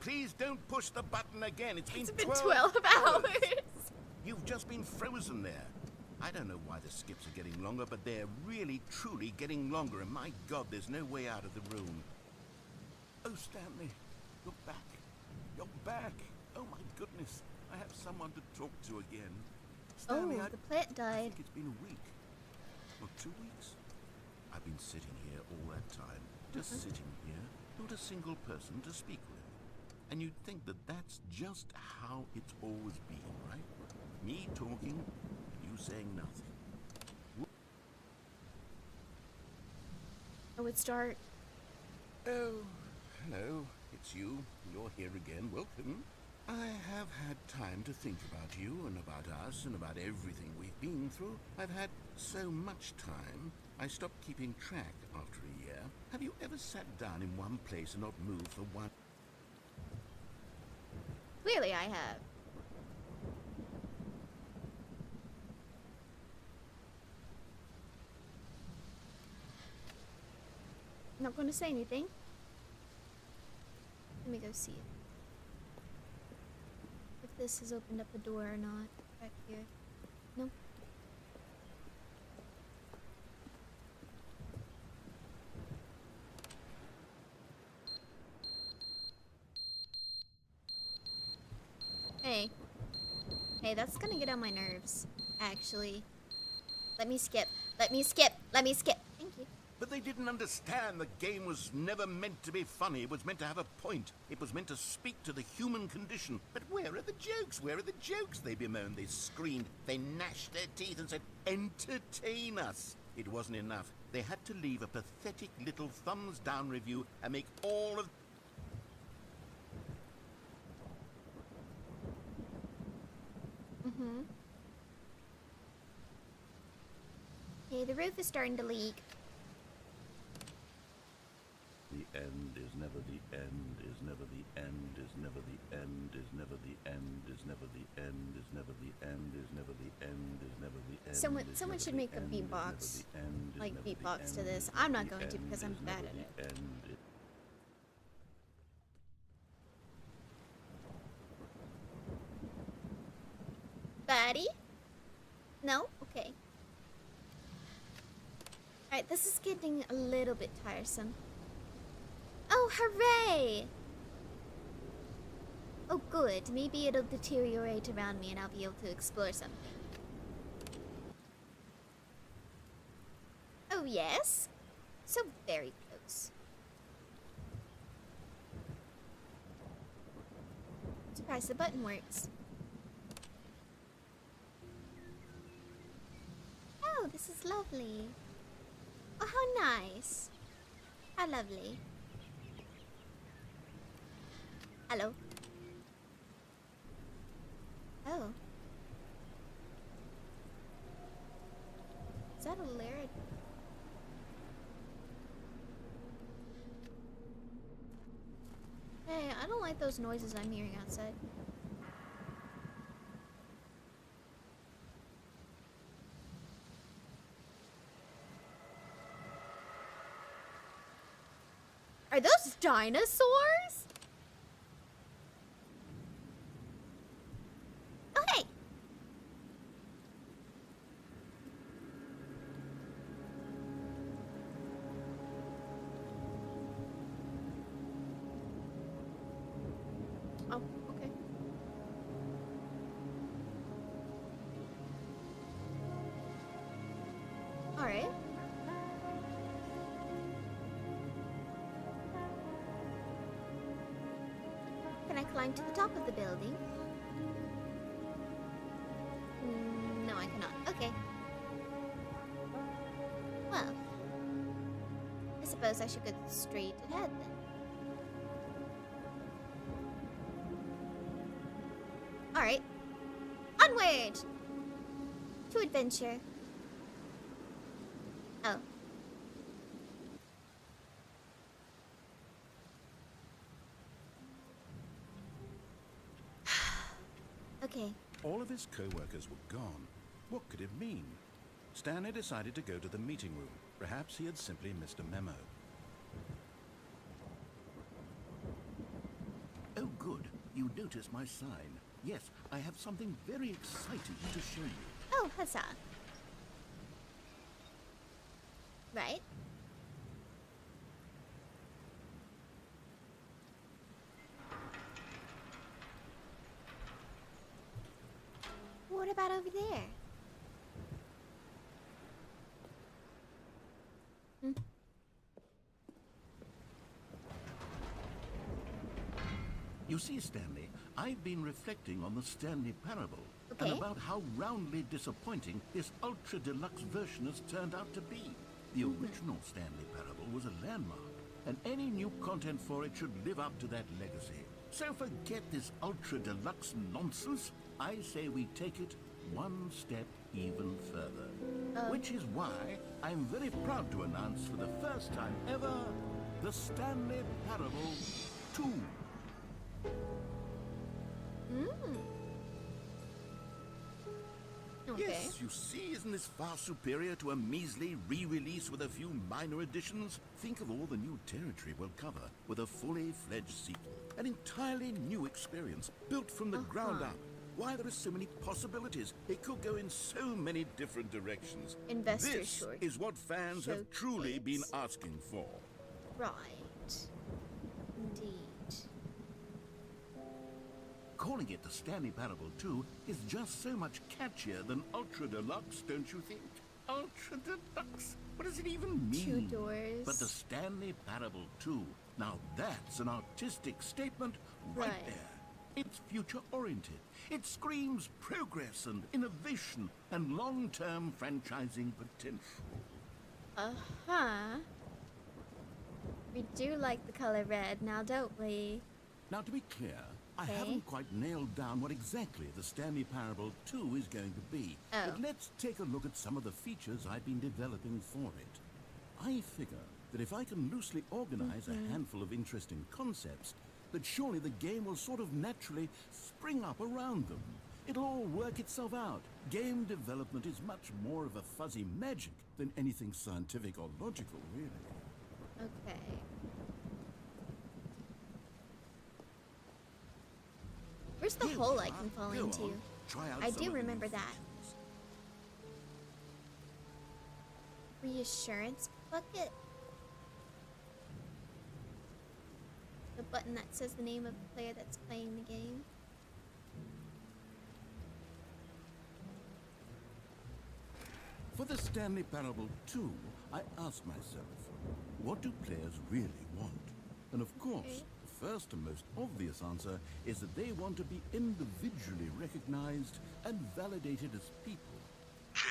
please don't push the button again. It's been 12 hours. You've just been frozen there. I don't know why the skips are getting longer, but they're really, truly getting longer, and my God, there's no way out of the room. Oh, Stanley, you're back. You're back. Oh, my goodness. I have someone to talk to again. Stanley, Oh, the plant I died. think it's been a week. Or 2 weeks. I've been sitting here all that time. Just sitting here. Not a single person to speak with. And you'd think that that's just how it's always been, right? Me talking, you saying nothing. I would start. Oh, hello. It's you. You're here again. Welcome. I have had time to think about you and about us and about everything we've been through. I've had so much time, I stopped keeping track after a year. Have you ever sat down in one place and not moved for one... Clearly I have. I'm not going to say anything. Let me go see if this has opened up a door or not back here. No. Hey. Hey, that's gonna get on my nerves, actually. Let me skip. Let me skip. Let me skip. Thank you. But they didn't understand the game was never meant to be funny. It was meant to have a point. It was meant to speak to the human condition. But where are the jokes? Where are the jokes? They bemoaned, they screamed, they gnashed their teeth and said, entertain us. It wasn't enough. They had to leave a pathetic little thumbs down review and make all of... Okay, the roof is starting to leak. The end is never the end, is never the end, is never the end, is never the end, is never the end, is never the end, is never the end, is never the end. Someone should make a beatbox, like beatbox to this. I'm not going to because I'm bad at it. Buddy? No? Okay. Alright, this is getting a little bit tiresome. Oh, hooray! Oh, good. Maybe it'll deteriorate around me and I'll be able to explore something. Oh, yes? So very close. Surprised the button works. Oh, this is lovely. Oh, how nice. How lovely. Hello. Oh. Is that a lyric? Hey, I don't like those noises I'm hearing outside. Are those dinosaurs? Oh, hey! Oh, okay. All right. Can I climb to the top of the building? No, I cannot. Okay. Well, I suppose I should go straight ahead then. Alright. Onward! To adventure. Oh. Okay. All of his co-workers were gone. What could it mean? Stanley decided to go to the meeting room. Perhaps he had simply missed a memo. Oh, good. You noticed my sign. Yes, I have something very exciting to show you. Oh, huzzah. Right. What about over there? You see, Stanley, I've been reflecting on the Stanley Parable Okay. and about how roundly disappointing this ultra deluxe version has turned out to be. The original Stanley Parable was a landmark, and any new content for it should live up to that legacy. So forget this ultra deluxe nonsense. I say we take it one step even further. Which is why I'm very proud to announce for the first time ever, the Stanley Parable 2. Okay. Yes, you see, isn't this far superior to a measly re-release with a few minor additions? Think of all the new territory we'll cover with a fully fledged sequel. An entirely new experience, built from the ground up. Why, there are so many possibilities. It could go in so many different directions. Investor This short. is what fans have truly been asking for. Right. Indeed. Calling it the Stanley Parable 2 is just so much catchier than Ultra Deluxe, don't you think? Ultra Deluxe? What does it even mean? 2 doors. But the Stanley Parable 2, now that's an artistic statement right there. It's future-oriented. It screams progress and innovation and long-term franchising potential. Uh-huh. We do like the color red now, don't we? Now, to be clear, I haven't quite nailed down what exactly the Stanley Parable 2 is going to be. But let's take a look at some of the features I've been developing for it. I figure that if I can loosely organize a handful of interesting concepts, that surely the game will sort of naturally spring up around them. It'll all work itself out. Game development is much more of a fuzzy magic than anything scientific or logical, really. Okay. Where's the Here hole we I are. can fall Go into? on. Try out I some do of the remember new that. features. Reassurance bucket? The button that says the name of the player that's playing the game. For the Stanley Parable 2, I asked myself, what do players really want? And of course, the first and most obvious answer is that they want to be individually recognized and validated as people.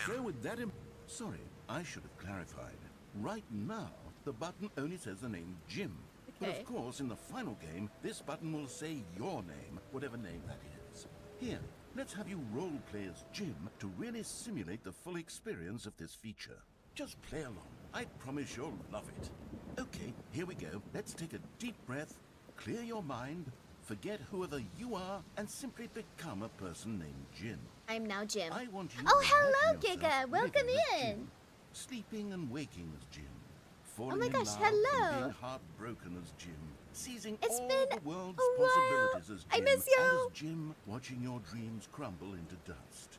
So with that sorry, I should have clarified. Right now, the button only says the name Jim. But Okay. of course, in the final game, this button will say your name, whatever name that is. Here, let's have you role-play as Jim to really simulate the full experience of this feature. Just play along. I promise you'll love it. Okay, here we go. Let's take a deep breath, clear your mind, forget whoever you are, and simply become a person named Jim. I'm now Jim. I want you Oh, to hello, imagine yourself Giga. Welcome living as in. Jim, sleeping and waking as Jim. Falling my in gosh, love hello. And being heartbroken as Jim. Seizing It's all been the world's a while. possibilities as Jim. I miss you. And as Jim, watching your dreams crumble into dust.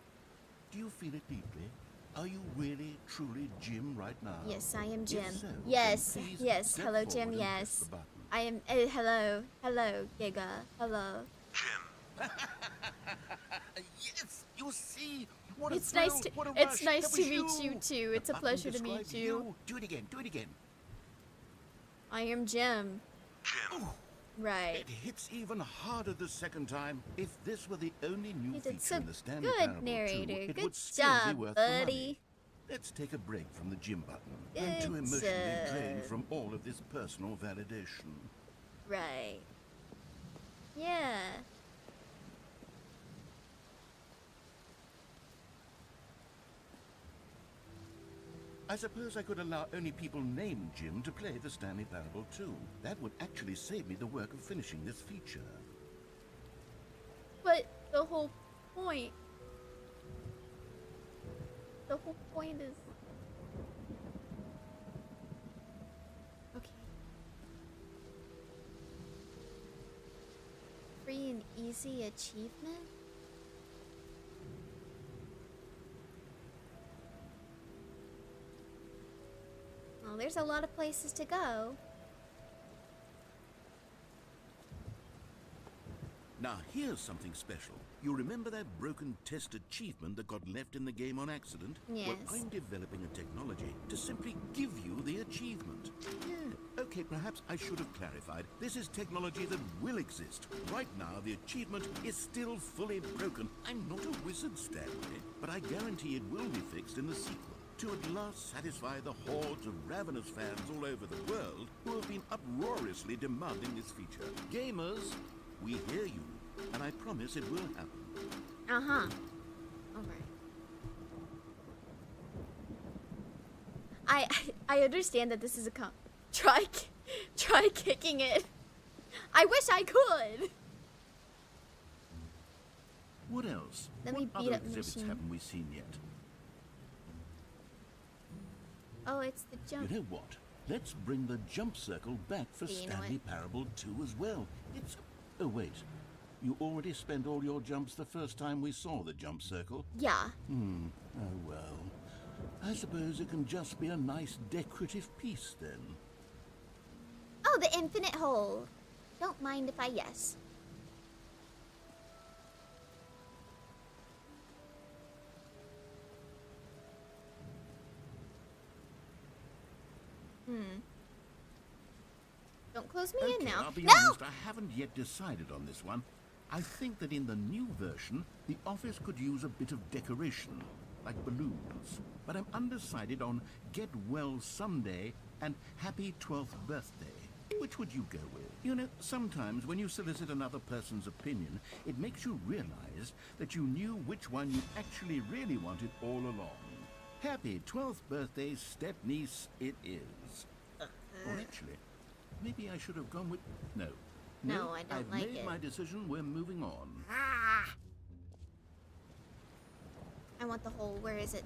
Do you feel it deeply? Are you really, truly Jim right now? Yes, I am If Jim. so, then Yes, please yes. step Hello, forward Jim. and press Yes. the button. I am. Hello. Hello, Giga. Hello. Yes, you see. What a It's nice thrill, to. what a It's rush. nice That to was meet you too. The It's a button pleasure to meet describes you. Do it again. Do it again. I am Jim. Ooh. Right. It hits even harder the second time. If this were the only new You feature did so in the Stanley good, Parable 2, narrator. it Good would still job, be worth the money. buddy. Let's take a break from the Jim button. I'm too Good emotionally drained job. from all of this personal validation. Right. Yeah. I suppose I could allow only people named Jim to play the Stanley Parable 2. That would actually save me the work of finishing this feature. But the whole point. The whole point is. Okay. Free and easy achievement? Well, there's a lot of places to go. Now, here's something special. You remember that broken test achievement that got left in the game on accident? Yes. Well, I'm developing a technology to simply give you the achievement. Yeah. Okay, perhaps I should have clarified. This is technology that will exist. Right now, the achievement is still fully broken. I'm not a wizard, Stanley, but I guarantee it will be fixed in the sequel, to at last satisfy the hordes of ravenous fans all over the world who have been uproariously demanding this feature. Gamers, we hear you, and I promise it will happen. Uh-huh. Alright. I understand that this is a try kicking it. I wish I could. What else? Let what me beat other up the exhibits machine. haven't we seen yet? Oh, it's the jump. You know what? Let's bring the jump circle back for You know Stanley Parable 2 as well. It's... Oh, wait. You already spent all your jumps the first time we saw the jump circle? Yeah. Oh, well. I suppose it can just be a nice decorative piece, then. Oh, the infinite hole. Don't mind if I yes. Don't close me in Okay, now. I'll be No! honest, I haven't yet decided on this one. I think that in the new version, the office could use a bit of decoration, like balloons. But I'm undecided on Get Well Someday and Happy 12th Birthday. Which would you go with? You know, sometimes when you solicit another person's opinion, it makes you realize that you knew which one you actually really wanted all along. Happy 12th birthday, step-niece, it is. Or actually, maybe I should have gone with... No. No, I don't I've like made it. my decision. We're moving on. I want the whole. Where is it?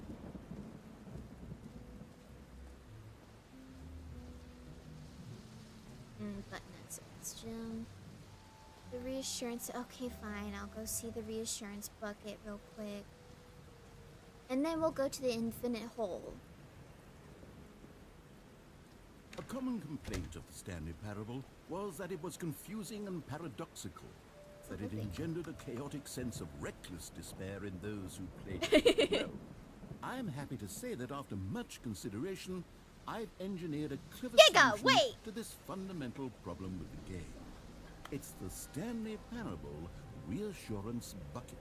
Button and suggestion. The reassurance. Okay, fine. I'll go see the reassurance bucket real quick. And then we'll go to the infinite hole. A common complaint of the Stanley Parable was that it was confusing and paradoxical, that it engendered a chaotic sense of reckless despair in those who played it. Well, I'm happy to say that after much consideration, I've engineered a clever solution to this fundamental problem with the game. It's the Stanley Parable Reassurance Bucket.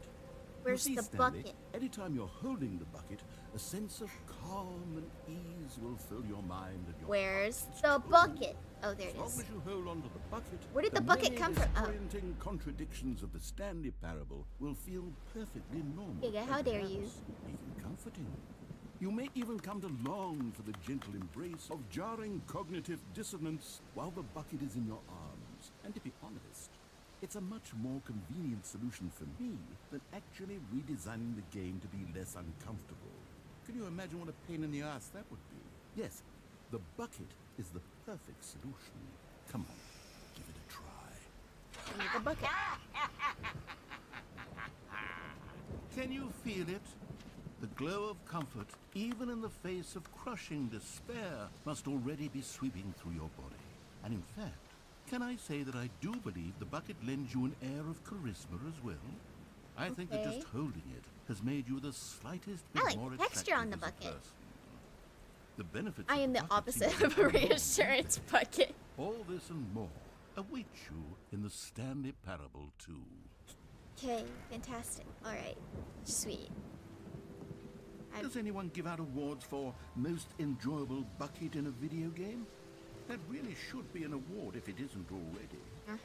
Where's You see, the Stanley, bucket? anytime you're holding the bucket, a sense of calm and ease will fill your mind and your Where's heart. the bucket? Oh, there it As long is. as you hold onto the bucket, Where did the bucket come from? Oh. disorienting contradictions of the Stanley Parable will feel perfectly normal. Giga, how and dare you. perhaps even comforting. You may even come to long for the gentle embrace of jarring cognitive dissonance while the bucket is in your arms. And to be honest, it's a much more convenient solution for me than actually redesigning the game to be less uncomfortable. Can you imagine what a pain in the ass that would be? Yes, the bucket is the perfect solution. Come on, give it a try. I need the bucket. Can you feel it? The glow of comfort, even in the face of crushing despair, must already be sweeping through your body. And in fact, can I say that I do believe the bucket lends you an air of charisma as well? I think that just holding it has made you the slightest bit I like more the texture on the attractive as a bucket. person. The benefits I of am the bucket seem opposite to of a be reassurance bucket. all this and more await you in the Stanley Parable 2. Okay, fantastic. Alright, sweet. Does anyone give out awards for most enjoyable bucket in a video game? That really should be an award if it isn't already.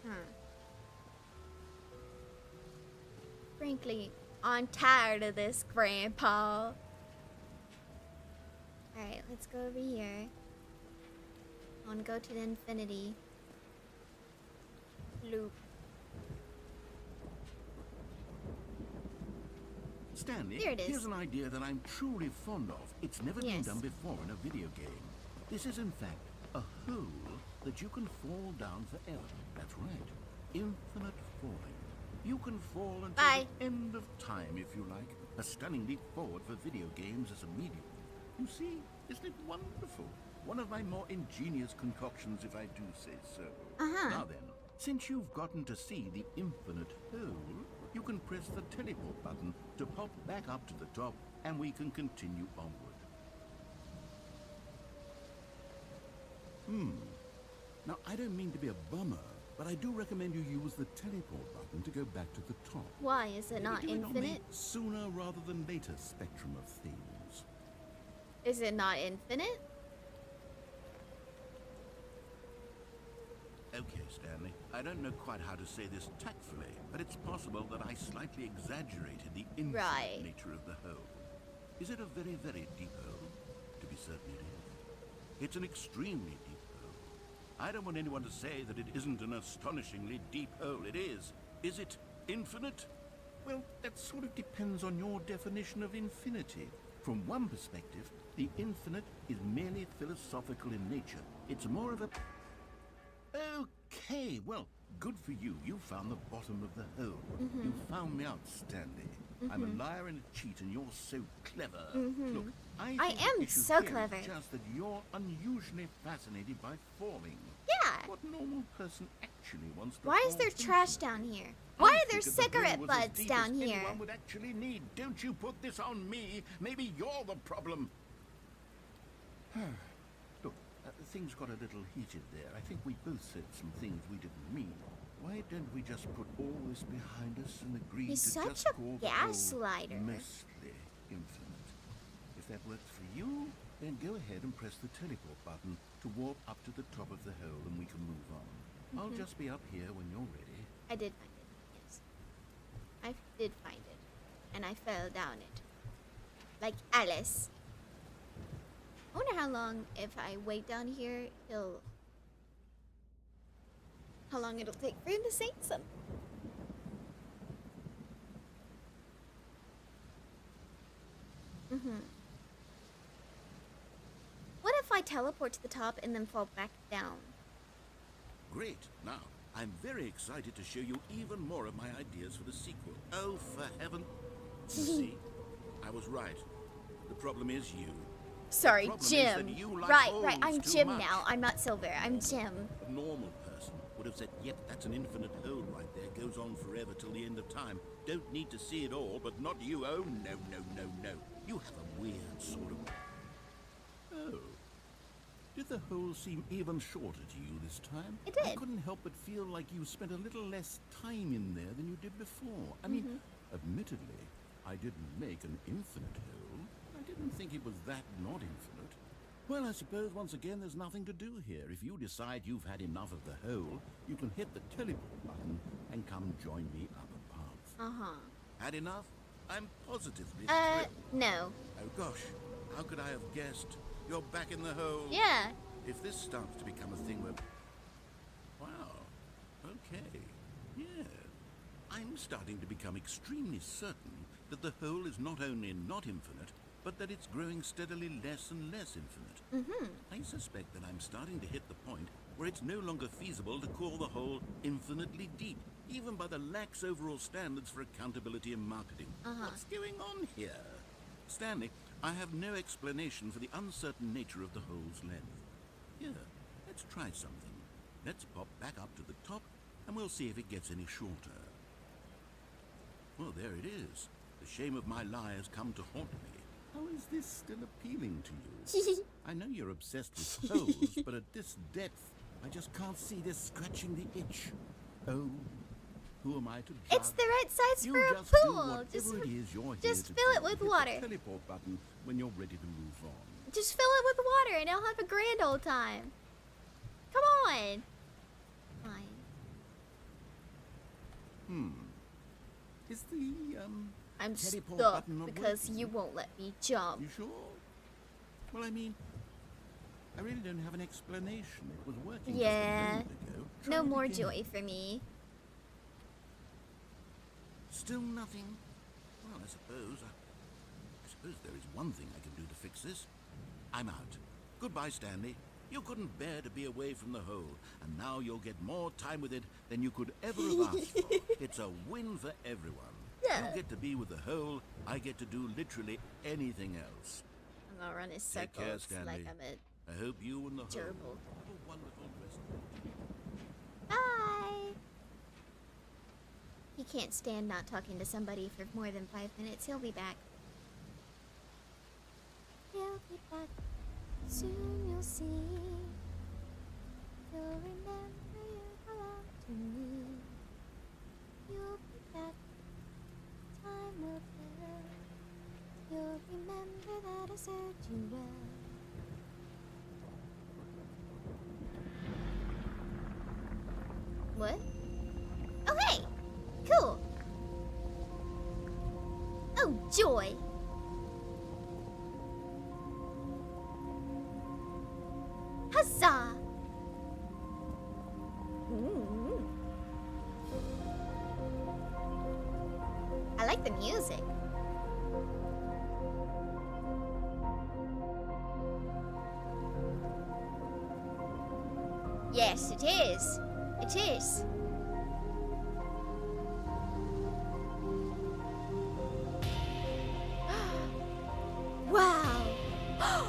Frankly, I'm tired of this, Grandpa. Alright, let's go over here. I want to go to the infinity loop. Stanley, Here it is. here's an idea that I'm truly fond of. It's never been Yes. done before in a video game. This is in fact a hole that you can fall down forever. That's right. Infinite falling. You can fall until Bye. the end of time if you like. A stunning leap forward for video games as a medium. You see, isn't it wonderful? One of my more ingenious concoctions, if I do say so. Now then, since you've gotten to see the infinite hole, you can press the teleport button to pop back up to the top, and we can continue onward. Now, I don't mean to be a bummer, but I do recommend you use the teleport button to go back to the top. Why is it not Maybe do it on the infinite? sooner rather than later spectrum of things. Is it not infinite? Okay, Stanley. I don't know quite how to say this tactfully, but it's possible that I slightly exaggerated the infinite Right. nature of the hole. Is it a very, very deep hole? To be certain it is. It's an extremely deep hole. I don't want anyone to say that it isn't an astonishingly deep hole. It is. Is it infinite? Well, that sort of depends on your definition of infinity. From one perspective, the infinite is merely philosophical in nature. It's more of a... Okay, well, good for you. You found the bottom of the hole. You found me out, Stanley. I'm a liar and a cheat, and you're so clever. Look, I think the am issue so here is clever. just that you're unusually fascinated by falling. Yeah. What normal person actually wants to Why is fall there into? trash down here? I Why are there figured the hole cigarette was as butts deep down as here? anyone would actually need. Don't you put this on me. Maybe you're the problem. Look, things got a little heated there. I think we both said some things we didn't mean. Why don't we just put all this behind us and agree He's to such just a call the hole gaslighter. mostly infinite? If that works for you, then go ahead and press the teleport button to warp up to the top of the hole and we can move on. I'll just be up here when you're ready. I did find it. Yes. I did find it. And I fell down it. Like Alice. I wonder how long, if I wait down here, he'll how long it'll take for him to say something. What if I teleport to the top and then fall back down? Great. Now, I'm very excited to show you even more of my ideas for the sequel. Oh, for heaven. You see, I was right. The problem is you. Sorry, problem is Jim. that you like Right, holes I'm too Jim much. now. I'm not Silver. I'm Jim. A normal person would have said, yep, that's an infinite hole right there. Goes on forever till the end of time. Don't need to see it all, but not you. Oh, no, no, no, no. You have a weird sort of... Oh. Did the hole seem even shorter to you this time? It did. I couldn't help but feel like you spent a little less time in there than you did before. I mean, admittedly, I didn't make an infinite hole. I didn't think it was that not infinite. Well, I suppose once again there's nothing to do here. If you decide you've had enough of the hole, you can hit the teleport button and come join me up above. Had enough? I'm positively thrilled. No. Oh gosh, how could I have guessed? You're back in the hole. Yeah. If this starts to become a thing where... Wow. Okay. Yeah. I'm starting to become extremely certain that the hole is not only not infinite, but that it's growing steadily less and less infinite. I suspect that I'm starting to hit the point where it's no longer feasible to call the hole infinitely deep, even by the lax overall standards for accountability and marketing. What's going on here? Stanley, I have no explanation for the uncertain nature of the hole's length. Here, let's try something. Let's pop back up to the top, and we'll see if it gets any shorter. Well, there it is. The shame of my lie has come to haunt me. How is this still appealing to you? I know you're obsessed with holes, but at this depth, I just can't see this scratching the itch. Oh, who am I to judge? It's the right size You for a just do pool. whatever it is you're here just to fill do. it with Hit water. the teleport button when you're ready to move on. Just fill it with water and I'll have a grand old time. Come on. Fine. Is the I'm teleport stuck button not because working? you won't let me jump. You sure? Well, I mean, I really don't have an explanation. It was working just a Yeah. moment ago. Try No it more again. joy for me. Still nothing? Well, I suppose there is one thing I can do to fix this. I'm out. Goodbye, Stanley. You couldn't bear to be away from the hole, and now you'll get more time with it than you could ever have asked for. It's a win for everyone. Yeah. You get to be with the hole, I get to do literally anything else. I'm gonna run in Take care, circles Stanley. like I'm a I hope you and the gerbil. hole have a wonderful rest of the day. Bye. He can't stand not talking to somebody for more than 5 minutes. He'll be back. He'll be back. Soon you'll see. You'll remember you belong to me. You'll be back. Time will tell. You'll remember that I served you well. What? Oh, hey! Cool! Oh, joy! Huzzah! Ooh. I like the music. Yes, it is. It is. Wow! Wow!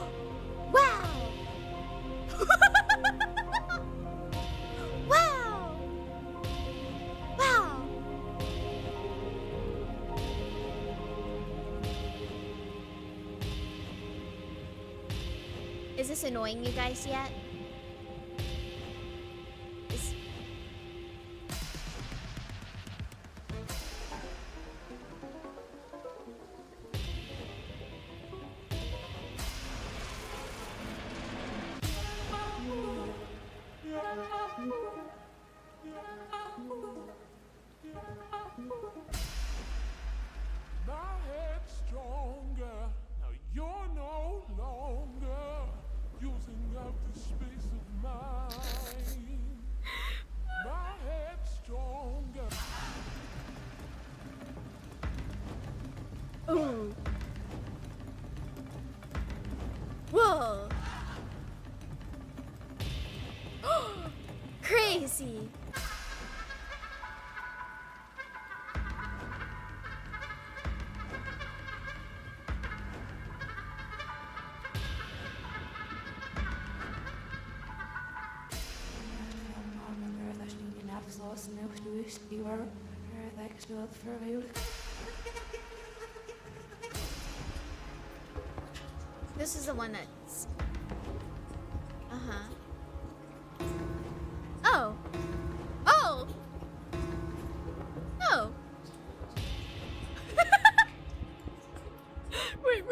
Wow! Wow! Is this annoying you guys yet? Is... My head's stronger. Now you're no longer using up the space. was no Louis Stewart, thanks to for you. This is the one that's... Uh-huh. Oh! Oh! Oh! Wait.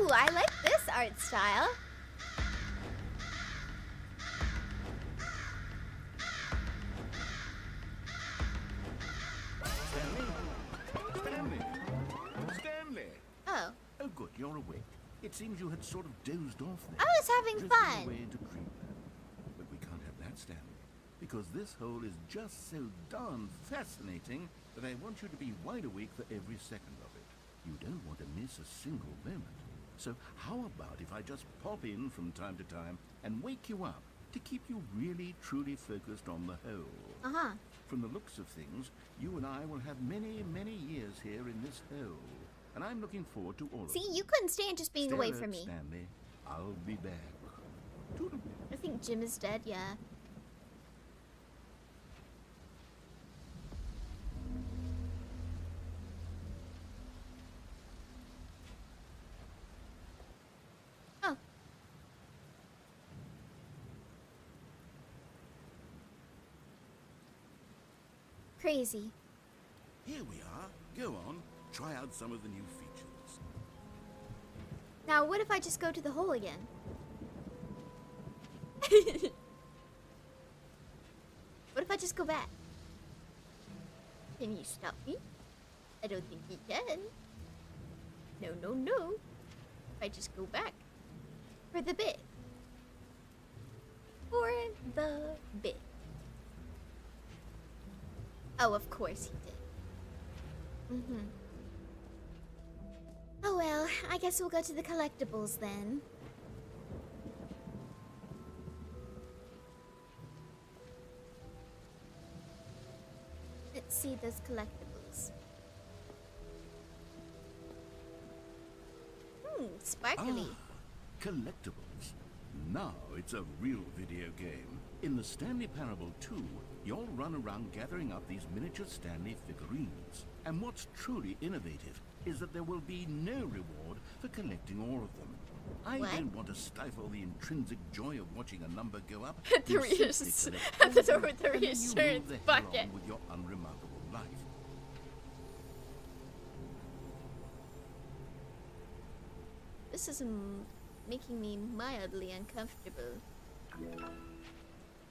Ooh, I like this art style. Stanley! Oh, Oh, good, you're awake. It seems you had sort of dozed off there. I was having Drifting fun. away into dreamland. But we can't have that, Stanley, because this hole is just so darn fascinating that I want you to be wide awake for every second of it. You don't want to miss a single moment. So how about if I just pop in from time to time and wake you up to keep you really, truly focused on the hole? Uh-huh. From the looks of things, you and I will have many, many years here in this hole. And I'm looking forward to all of See, it. you couldn't stand just being Stay away alert, from me. Stanley. I'll be back. Toodle. I think Jim is dead, yeah. Oh. Crazy. Here we are. Go on. Try out some of the new features. Now, what if I just go to the hole again? What if I just go back? Can you stop me? I don't think you can. No. If I just go back. For the bit. For the bit. Oh, of course he did. Mm-hmm. Oh well, I guess we'll go to the collectibles then. Let's see those collectibles. Sparkly. Collectibles. Now it's a real video game. In the Stanley Parable 2, you'll run around gathering up these miniature Stanley figurines. And what's truly innovative is that there will be no reward for collecting all of them. I What? don't want to stifle the intrinsic joy of watching a number go up. At the You simply reass- collect at all the of them, door with the and then you move reassurance the hell bucket. on with your unremarkable life. This is making me mildly uncomfortable.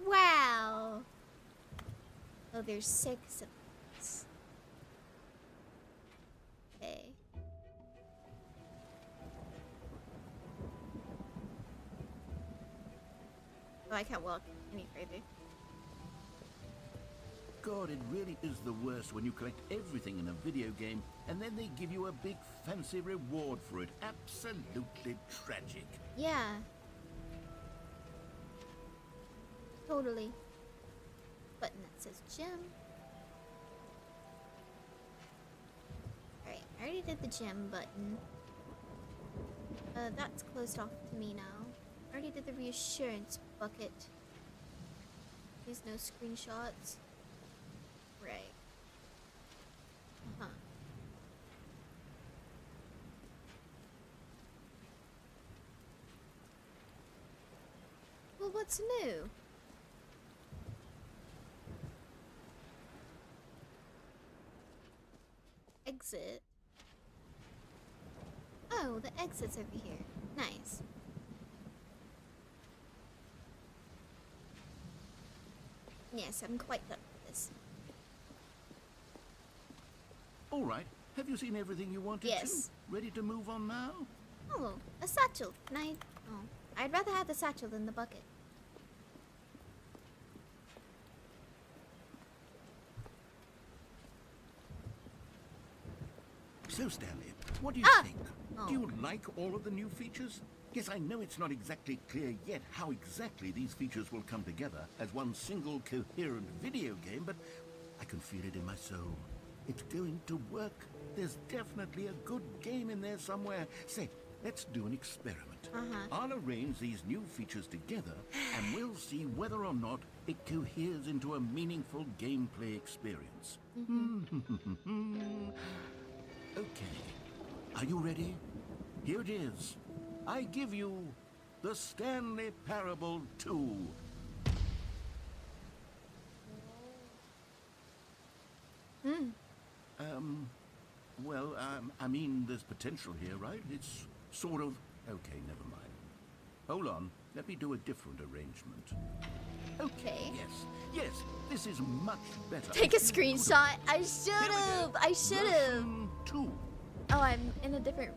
Wow. Oh, there's 6 of these. Okay. Oh, I can't walk any further. God, it really is the worst when you collect everything in a video game and then they give you a big fancy reward for it. Absolutely tragic. Yeah. Totally. Button that says gym. Alright, I already did the gym button. That's closed off to me now. I already did the reassurance bucket. There's no screenshots. Right. Uh-huh. Well, what's new? Exit. Oh, the exit's over here. Nice. Yes, I'm quite done with this. All right. Have you seen everything you wanted Yes. to? Ready to move on now? Oh, a satchel. Can I? Oh, I'd rather have the satchel than the bucket. So, Stanley, what do you Ah! think? Oh. Do you like all of the new features? Yes, I know it's not exactly clear yet how exactly these features will come together as one single coherent video game, but I can feel it in my soul. It's going to work. There's definitely a good game in there somewhere. Say, let's do an experiment. I'll arrange these new features together, and we'll see whether or not it coheres into a meaningful gameplay experience. Okay. Are you ready? Here it is. I give you the Stanley Parable 2. Well, I mean, there's potential here, right? It's sort of... Okay, never mind. Hold on. Let me do a different arrangement. Okay. Yes, this is much better. Take a screenshot. I should've. I should've. Version 2. Oh, I'm in a different.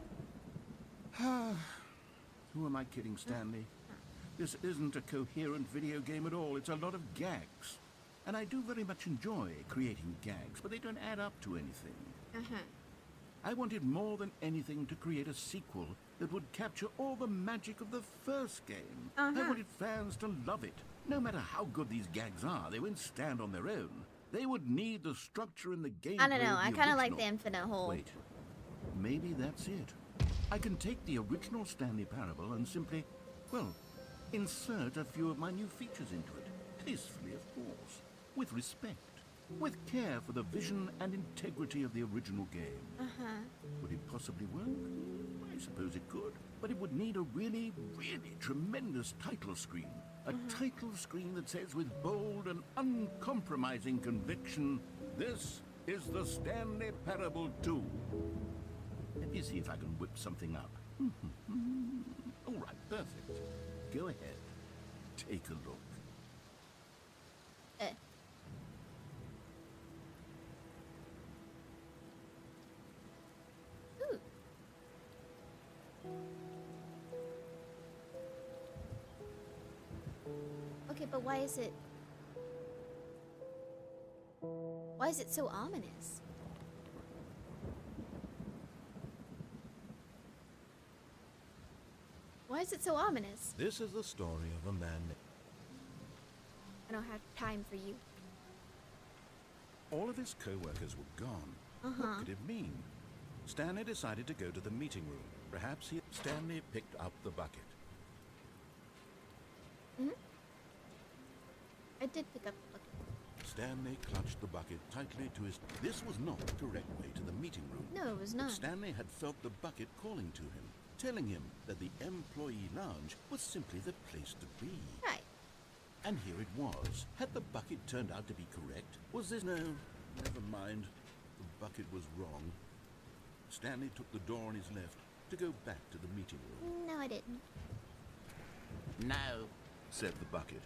Who am I kidding, Stanley? This isn't a coherent video game at all. It's a lot of gags. And I do very much enjoy creating gags, but they don't add up to anything. I wanted more than anything to create a sequel that would capture all the magic of the first game. I wanted fans to love it. No matter how good these gags are, they won't stand on their own. They would need the structure in the game. I don't know. I kind of like the infinite hole. Wait, maybe that's it. I can take the original Stanley Parable and simply, well, insert a few of my new features into it. Tastefully, of course. With respect. With care for the vision and integrity of the original game. Would it possibly work? I suppose it could. But it would need a really, really tremendous title screen. A title screen that says with bold and uncompromising conviction, "This is the Stanley Parable 2. Let me see if I can whip something up. All right, perfect. Go ahead. Take a look. Ooh. Okay, but why is it so ominous? Why is it so ominous? This is the story of a man. I don't have time for you. All of his co-workers were gone. What could it mean? Stanley decided to go to the meeting room. Perhaps Stanley picked up the bucket. I did pick up the bucket. Stanley clutched the bucket tightly to his... This was not the correct way to the meeting room. No, it was not. But Stanley had felt the bucket calling to him, telling him that the employee lounge was simply the place to be. Right. And here it was. Had the bucket turned out to be correct? Was this... No, never mind. The bucket was wrong. Stanley took the door on his left to go back to the meeting room. No, I didn't. No, Said the bucket.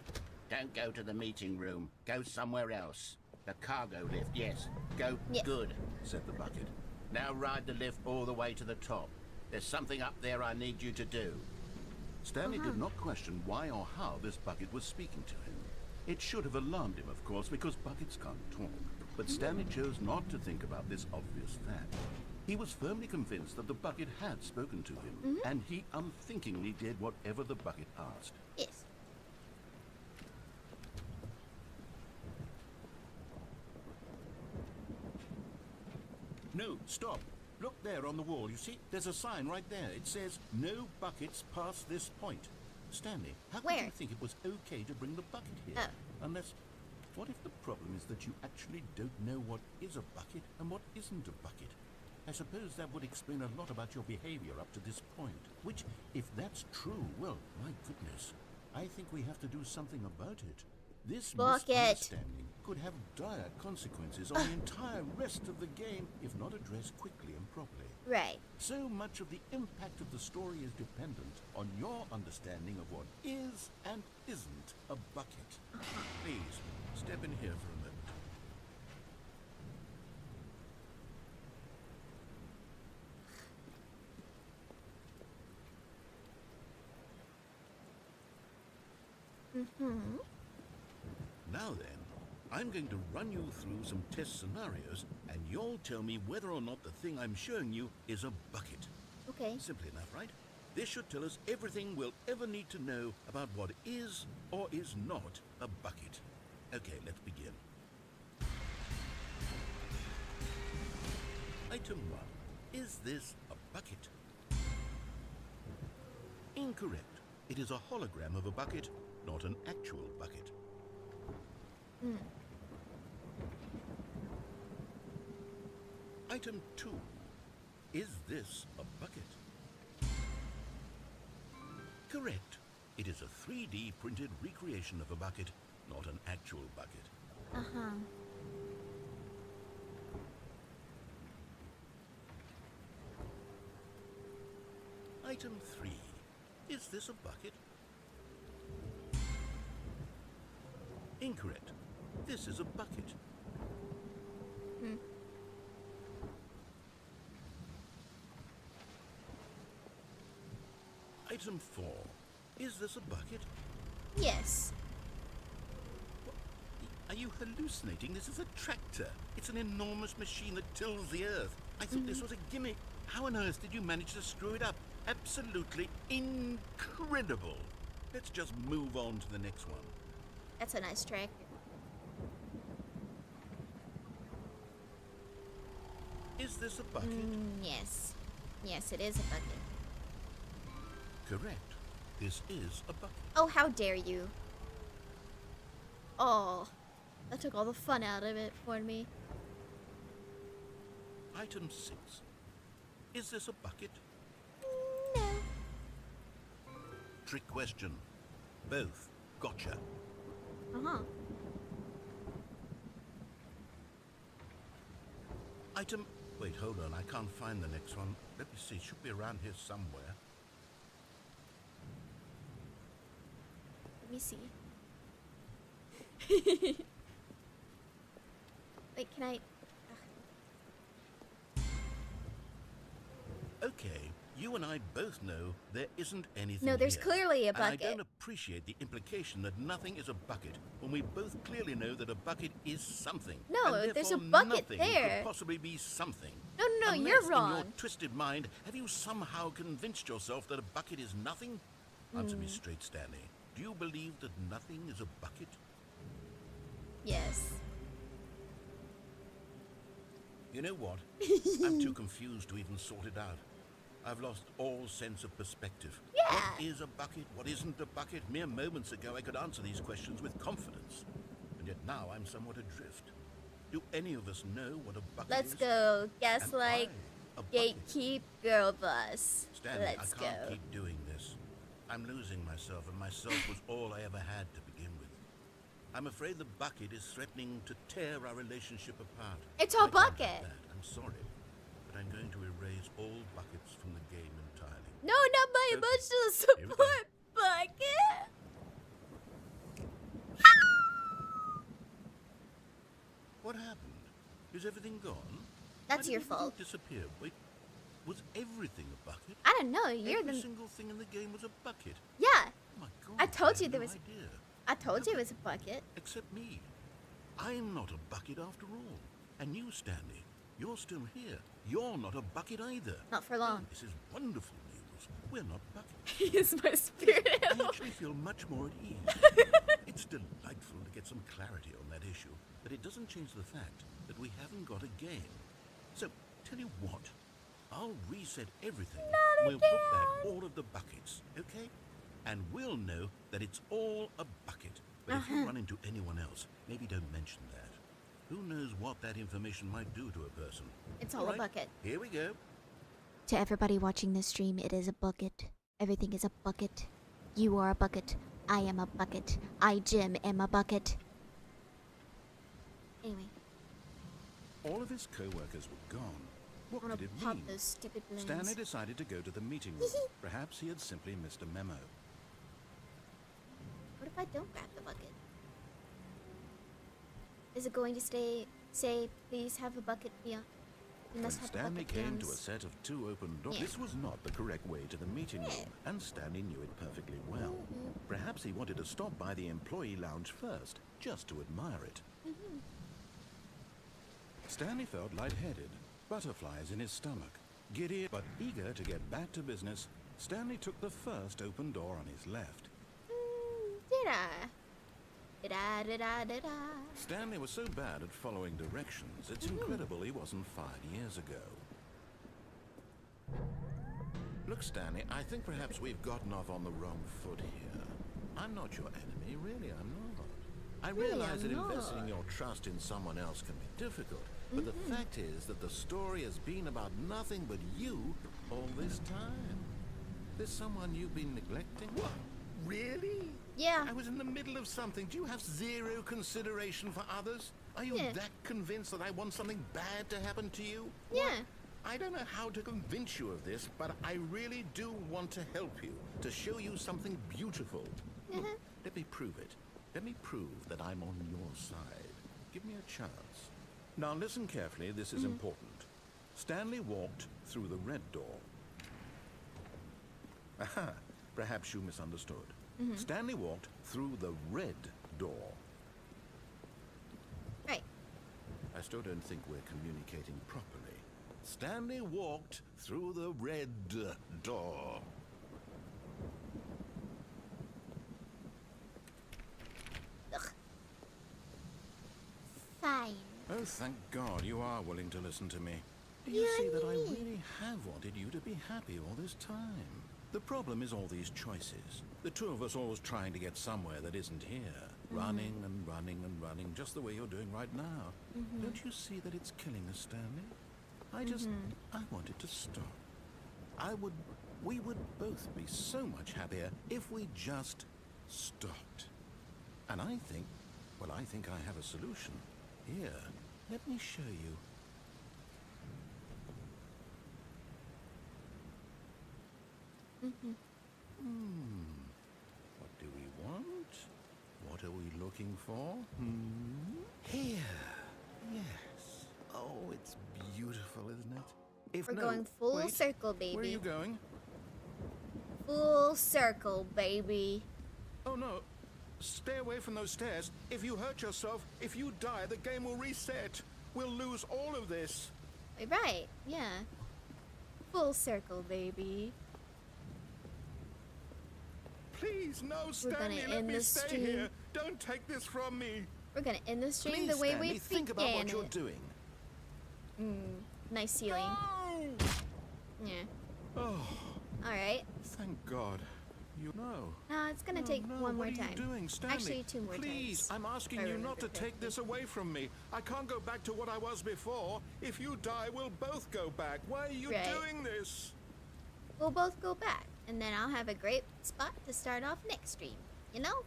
don't go to the meeting room. Go somewhere else. The cargo lift, yes. Go Yes. good. Said the bucket. Now ride the lift all the way to the top. There's something up there I need you to do. Stanley did not question why or how this bucket was speaking to him. It should have alarmed him, of course, because buckets can't talk. But Stanley chose not to think about this obvious fact. He was firmly convinced that the bucket had spoken to him, and he unthinkingly did whatever the bucket asked. Yes. No, stop. Look there on the wall, you see? There's a sign right there. It says, "No buckets past this point." Stanley, how could Where? you think it was okay to bring the bucket here? Oh. Unless, what if the problem is that you actually don't know what is a bucket and what isn't a bucket? I suppose that would explain a lot about your behavior up to this point. Which, if that's true, well, my goodness, I think we have to do something about it. This Bucket. misunderstanding could have dire consequences on the entire rest of the game if not addressed quickly and properly. Right. So much of the impact of the story is dependent on your understanding of what is and isn't a bucket. Please, step in here for a moment. Now then, I'm going to run you through some test scenarios, and you'll tell me whether or not the thing I'm showing you is a bucket. Okay. Simple enough, right? This should tell us everything we'll ever need to know about what is or is not a bucket. Okay, let's begin. Item 1. Is this a bucket? Incorrect. It is a hologram of a bucket, not an actual bucket. Item 2. Is this a bucket? Correct. It is a 3D printed recreation of a bucket, not an actual bucket. Uh-huh. Item 3. Is this a bucket? Incorrect. This is a bucket. Item 4. Is this a bucket? Yes. Are you hallucinating? This is a tractor. It's an enormous machine that tills the earth. I thought this was a gimmick. How on earth did you manage to screw it up? Absolutely incredible. Let's just move on to the next one. That's a nice tractor. Is this a bucket? Yes. Yes, it is a bucket. Correct. This is a bucket. Oh, how dare you. Oh, that took all the fun out of it for me. Item 6. Is this a bucket? No. Trick question. Both. Gotcha. Uh-huh. Item... Wait, hold on. I can't find the next one. Let me see. It should be around here somewhere. Let me see. Wait, can I... Okay, you and I both know there isn't anything No, there's here. clearly a And I bucket. don't appreciate the implication that nothing is a bucket when we both clearly know that a bucket is something. No, and there's a therefore bucket nothing there. could possibly be something. No, Unless, you're in wrong. your twisted mind, have you somehow convinced yourself that a bucket is nothing? Answer me straight, Stanley. Do you believe that nothing is a bucket? Yes. You know what? I'm too confused to even sort it out. I've lost all sense of perspective. Yeah. What is a bucket? What isn't a bucket? Mere moments ago I could answer these questions with confidence. And yet now I'm somewhat adrift. Do any of us know what a bucket Let's is? go. Am Gaslight, I a bucket? gatekeep, girl boss. Stanley, Let's I can't go. keep doing this. I'm losing myself, and myself was all I ever had to begin with. I'm afraid the bucket is threatening to tear our relationship apart. It's a I can't have bucket. that. I'm sorry, but I'm going to erase all buckets from the game entirely. No, not my Okay. emotional Here we go. support bucket. What happened? Is everything gone? That's Why your did everything fault. disappear? Wait, was everything a bucket? I don't know. You're Every the... single thing in the game was a bucket. Yeah. Oh my God! I told had you there no was- idea. I told you it was a bucket. Except me. I'm not a bucket after all. And you, Stanley, you're still here. You're not a bucket either. Not for long. This is wonderful news. We're not buckets. He is my spirit I animal. actually feel much more at ease. It's delightful to get some clarity on that issue, but it doesn't change the fact that we haven't got a game. So, tell you what, I'll reset everything. We'll put back all of the buckets, okay? And we'll know that it's all a bucket. But if you run into anyone else, maybe don't mention that. Who knows what that information might do to a person? It's all a right, bucket. Here we go. To everybody watching this stream, it is a bucket. Everything is a bucket. You are a bucket. I am a bucket. I, Jim, am a bucket. Anyway, All of his co-workers were gone. What I want could to it pop mean? those stupid balloons. Stanley decided to go to the meeting room. Perhaps he had simply missed a memo. What if I don't grab the bucket? Is it going to say, please have a bucket beyond? You When must have a Stanley bucket came beyond to a this. set of 2 open doors, Yeah. this was not the correct way to the meeting room, and Stanley knew it perfectly well. Perhaps he wanted to stop by the employee lounge first, just to admire it. Stanley felt lightheaded, butterflies in his stomach. Giddy but eager to get back to business, Stanley took the first open door on his left. Did I? Did I? Did I? Did I? Stanley was so bad at following directions, it's incredible he wasn't fired years ago. Look, Stanley, I think perhaps we've gotten off on the wrong foot here. I'm not your enemy, really, I'm not. I realize that investing your trust in someone else can be difficult, but the fact is that the story has been about nothing but you all this time. There's someone you've been neglecting? What? Really? Yeah. I was in the middle of something. Do you have zero consideration for others? Are you that convinced that I want something bad to happen to you? Yeah. What? I don't know how to convince you of this, but I really do want to help you, to show you something beautiful. Look, let me prove it. Let me prove that I'm on your side. Give me a chance. Now listen carefully, this is important. Stanley walked through the red door. Aha, perhaps you misunderstood. Stanley walked through the red door. Right. I still don't think we're communicating properly. Stanley walked through the red door. Ugh. Fine. Oh, thank God you are willing to listen to me. Do you see that I really have wanted you to be happy all this time? The problem is all these choices. The two of us always trying to get somewhere that isn't here. Running and running and running, just the way you're doing right now. Don't you see that it's killing us, Stanley? I wanted to stop. We would both be so much happier if we just stopped. And I think I have a solution. Here, let me show you. What do we want? What are we looking for? Here. Yes. Oh, it's beautiful, isn't it? If We're no, going full wait, circle, baby. Where are you going? Full circle, baby. Oh, no. Stay away from those stairs. If you hurt yourself, if you die, the game will reset. We'll lose all of this. Right, yeah. Full circle, baby. Please, no, Stanley, gonna let end me the stay stream. here. Don't take this from me. We're gonna end the stream Please, the way Stanley, we think about what you're doing. Nice ceiling. No! Yeah. Oh, Alright. thank God. You know. No, it's gonna take No, one more what are time. you doing, Stanley? Actually, two more Please, times. I'm asking if I you remember not to take correctly. this away from me. I can't go back to what I was before. If you die, we'll both go back. Why are you Right. doing this? We'll both go back, and then I'll have a great spot to start off next stream. You know?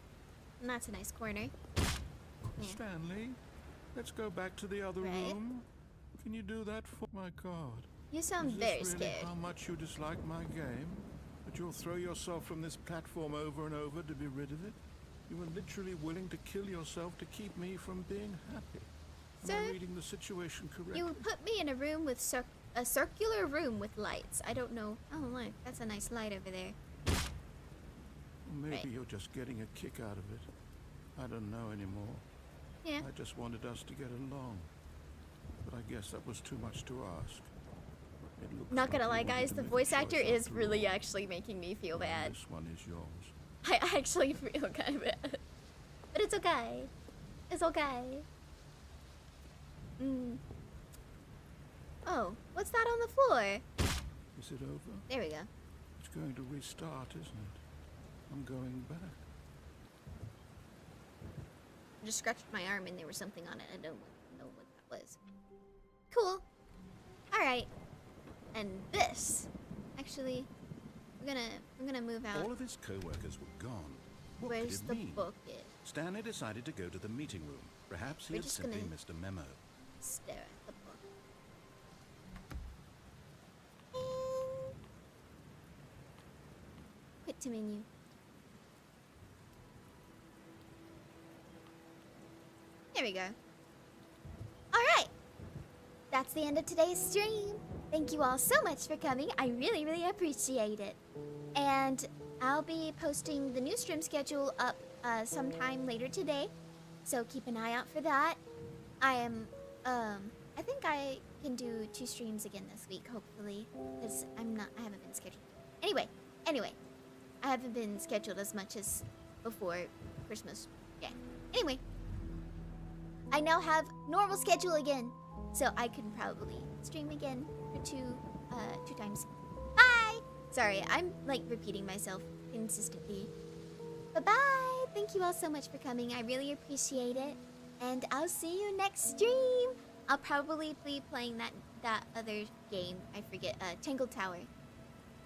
And that's a nice corner. Yeah. Stanley, let's go back to the other Right. room. Can you do that for my God? You sound Is very this really scared. how much you dislike my game? That you'll throw yourself from this platform over and over to be rid of it? You were literally willing to kill yourself to keep me from being happy. Am I Sir, reading the situation correctly? You put me in a room with a circular room with lights. I don't know. Oh, look, that's a nice light over there. Or maybe Right. you're just getting a kick out of it. I don't know anymore. Yeah. I just wanted us to get along. But I guess that was too much to ask. It looks Not gonna like lie, you wanted guys, to the make a voice actor choice is after really all. actually making me feel Well, bad. This one is yours. I actually feel kind of bad. But it's okay. It's okay. Oh, what's that on the floor? Is it over? There we go. It's going to restart, isn't it? I'm going back. I just scratched my arm and there was something on it. I don't know what that was. Cool. Alright. And this. Actually, I'm gonna move out. All of his co-workers were gone. What Where's could the it mean? book at? Stanley decided to go to the meeting room. Perhaps he We're had just simply gonna- missed a memo. Stare at the book. And quit to menu. There we go. Alright. That's the end of today's stream. Thank you all so much for coming. I really, really appreciate it. And I'll be posting the new stream schedule up sometime later today. So keep an eye out for that. I think I can do 2 streams again this week, hopefully. Because I haven't been scheduled. Anyway. I haven't been scheduled as much as before Christmas. Yeah. Anyway. I now have normal schedule again. So I can probably stream again for two times Sorry, I'm like repeating myself consistently. Bye-bye. Thank you all so much for coming. I really appreciate it. And I'll see you next stream. I'll probably be playing that other game. I forget. Tangled Tower.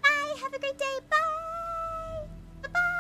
Bye. Have a great day. Bye. Bye-bye.